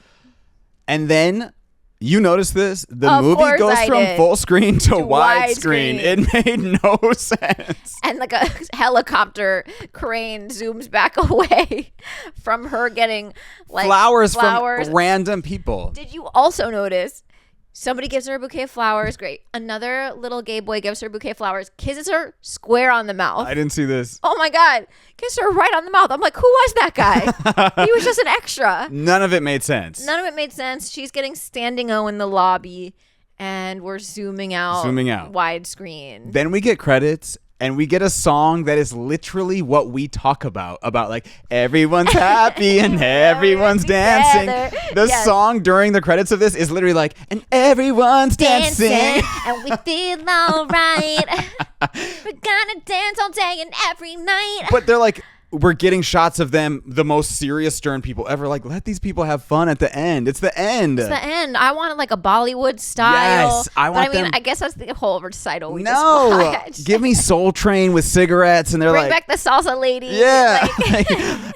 And then you notice this: the Of movie course goes I from did. full screen to widescreen. widescreen. It made no sense. And like a helicopter crane zooms back away from her getting like Flowers from random people. Did you also notice somebody gives her a bouquet of flowers? Great. Another little gay boy gives her a bouquet of flowers, kisses her square on the mouth. I didn't see this. Oh my God. Kissed her right on the mouth. I'm like, who was that guy? He was just an extra. None of it made sense. None of it made sense. She's getting standing O in the lobby, and we're zooming out. Widescreen. Then we get credits. And we get a song that is literally what we talk about like everyone's happy and everyone's dancing. The song during the credits of this is literally like, and everyone's dancing. And we feel all right. We're gonna dance all day and every night. But they're like, we're getting shots of them, the most serious, stern people ever. Like, let these people have fun at the end. It's the end. It's the end. I want it like a Bollywood style. Yes, I want them. I guess that's the whole recital we No, just give me Soul Train with cigarettes, and they're bring like, back the salsa lady. yeah,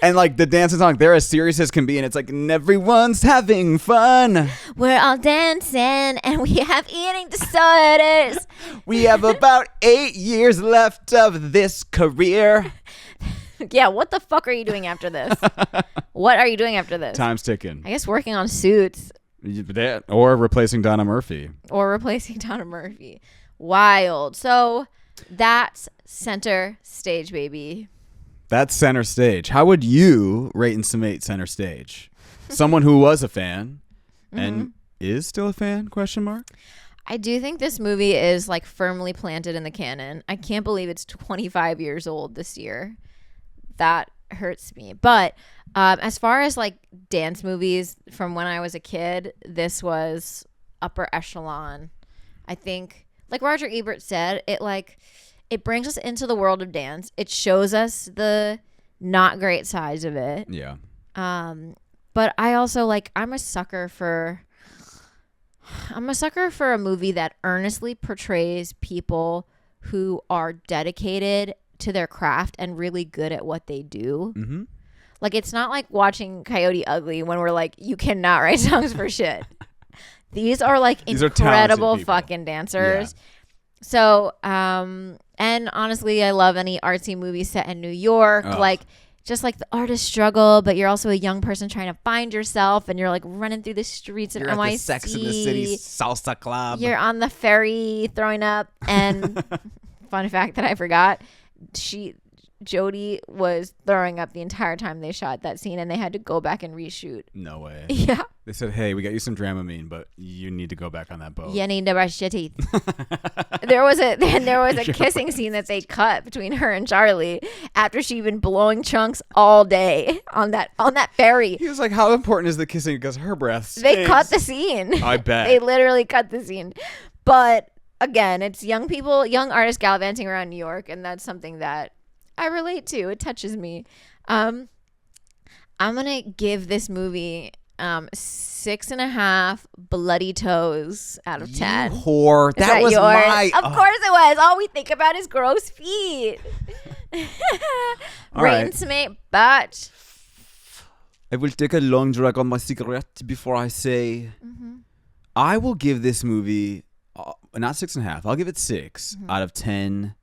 and like the dancing song, they're as serious as can be, and it's like, and everyone's having fun. We're all dancing, and we have eating disorders. We have about 8 years left of this career. Yeah, what the fuck are you doing after this? What are you doing after this? Time's ticking. I guess working on Suits. Or replacing Donna Murphy. Wild. So that's center stage, baby. That's center stage. How would you rate and summate center stage? Someone who was a fan and is still a fan, question mark? I do think this movie is like firmly planted in the canon. I can't believe it's 25 years old this year. That hurts me. But as far as like dance movies from when I was a kid, this was upper echelon. I think, like Roger Ebert said, it brings us into the world of dance. It shows us the not great sides of it. Yeah. But I also I'm a sucker for a movie that earnestly portrays people who are dedicated to their craft and really good at what they do. Mm-hmm. Like, it's not like watching Coyote Ugly when we're like, you cannot write songs for shit. These are like incredible fucking dancers. Yeah. So, and honestly, I love any artsy movie set in New York. Ugh. Just like the artist struggle, but you're also a young person trying to find yourself, and you're like running through the streets of NYC. You're at the Sex and the City salsa club. You're on the ferry throwing up. And fun fact that I forgot, Jodie was throwing up the entire time they shot that scene, and they had to go back and reshoot. No way. Yeah. They said, hey, we got you some Dramamine, but you need to go back on that boat. You need to brush your teeth. There was a kissing scene that they cut between her and Charlie after she'd been blowing chunks all day on that ferry. He was like, how important is the kissing? Because her breath stinks. They cut the scene. I bet. They literally cut the scene. But again, it's young people, young artists gallivanting around New York, and that's something that I relate to. It touches me. I'm gonna give this movie 6.5 bloody toes out of 10. You whore. That was yours? my. Of course it was. All we think about is gross feet. Rainsmate, but I will take a long drag on my cigarette before I say. Mm-hmm. I will give this movie not 6.5. I'll give it 6 out of 10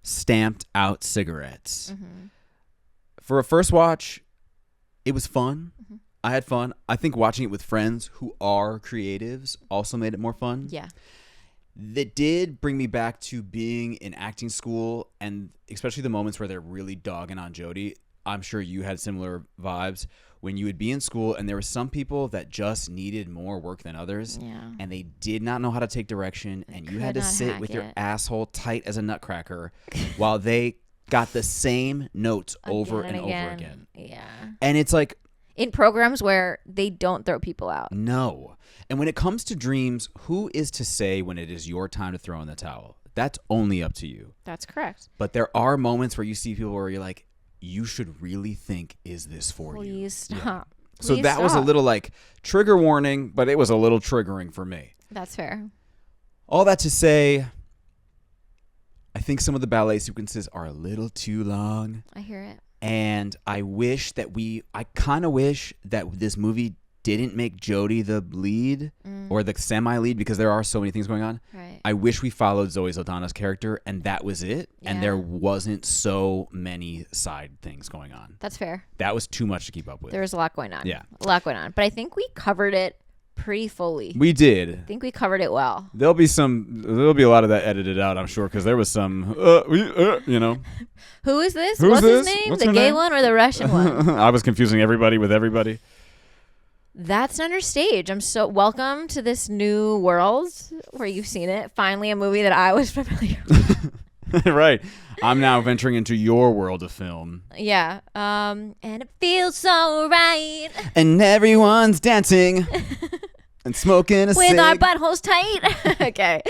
stamped out cigarettes. Mm-hmm. For a first watch, it was fun. Mm-hmm. I had fun. I think watching it with friends who are creatives also made it more fun. Yeah. That did bring me back to being in acting school, and especially the moments where they're really dogging on Jodie. I'm sure you had similar vibes when you would be in school and there were some people that just needed more work than others. Yeah. And they did not know how to take direction, and you had to sit with your asshole tight as a nutcracker while they got the same notes over and over again. Yeah. And it's like, in programs where they don't throw people out. No. And when it comes to dreams, who is to say when it is your time to throw in the towel? That's only up to you. That's correct. But there are moments where you see people where you're like, you should really think, is this for Please you? Stop. Yeah. So that was a little like trigger warning, but it was a little triggering for me. That's fair. All that to say, I think some of the ballet sequences are a little too long. I hear it. And I kind of wish that this movie didn't make Jodie the lead or the semi-lead, because there are so many things going on. Right. I wish we followed Zoe Saldana's character and that was it. Yeah. And there wasn't so many side things going on. That's fair. That was too much to keep up with. There was a lot going on. Yeah. A lot going on. But I think we covered it pretty fully. We did. I think we covered it well. There'll be a lot of that edited out, I'm sure, because there was some, you know. Who is this? Who's What's this? his name? What's the her gay name? one or the Russian one? I was confusing everybody with everybody. That's Center Stage. I'm so welcome to this new world where you've seen it. Finally, a movie that I was familiar with. Right. I'm now venturing into your world of film. Yeah. And it feels so right. And everyone's dancing and smoking a with cig. our buttholes tight. Okay.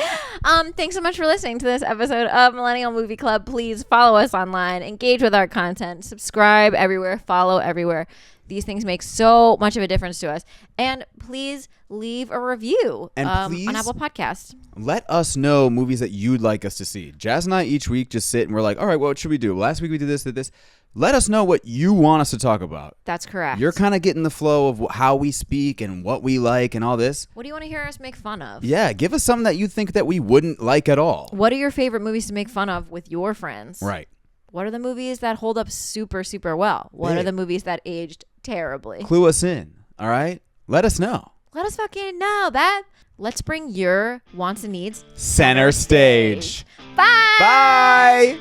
Thanks so much for listening to this episode of Millennial Movie Club. Please follow us online, engage with our content, subscribe everywhere, follow everywhere. These things make so much of a difference to us. And please leave a review and please on Apple Podcasts. Let us know movies that you'd like us to see. Jazz and I each week just sit and we're like, all right, what should we do? Last week we did this. Let us know what you want us to talk about. That's correct. You're kind of getting the flow of how we speak and what we like and all this. What do you want to hear us make fun of? Yeah, give us something that you think that we wouldn't like at all. What are your favorite movies to make fun of with your friends? Right. What are the movies that hold up super, super well? What are the movies that aged terribly? Clue us in, all right? Let us know. Let us fucking know, Beth. Let's bring your wants and needs Center stage. Bye. Bye.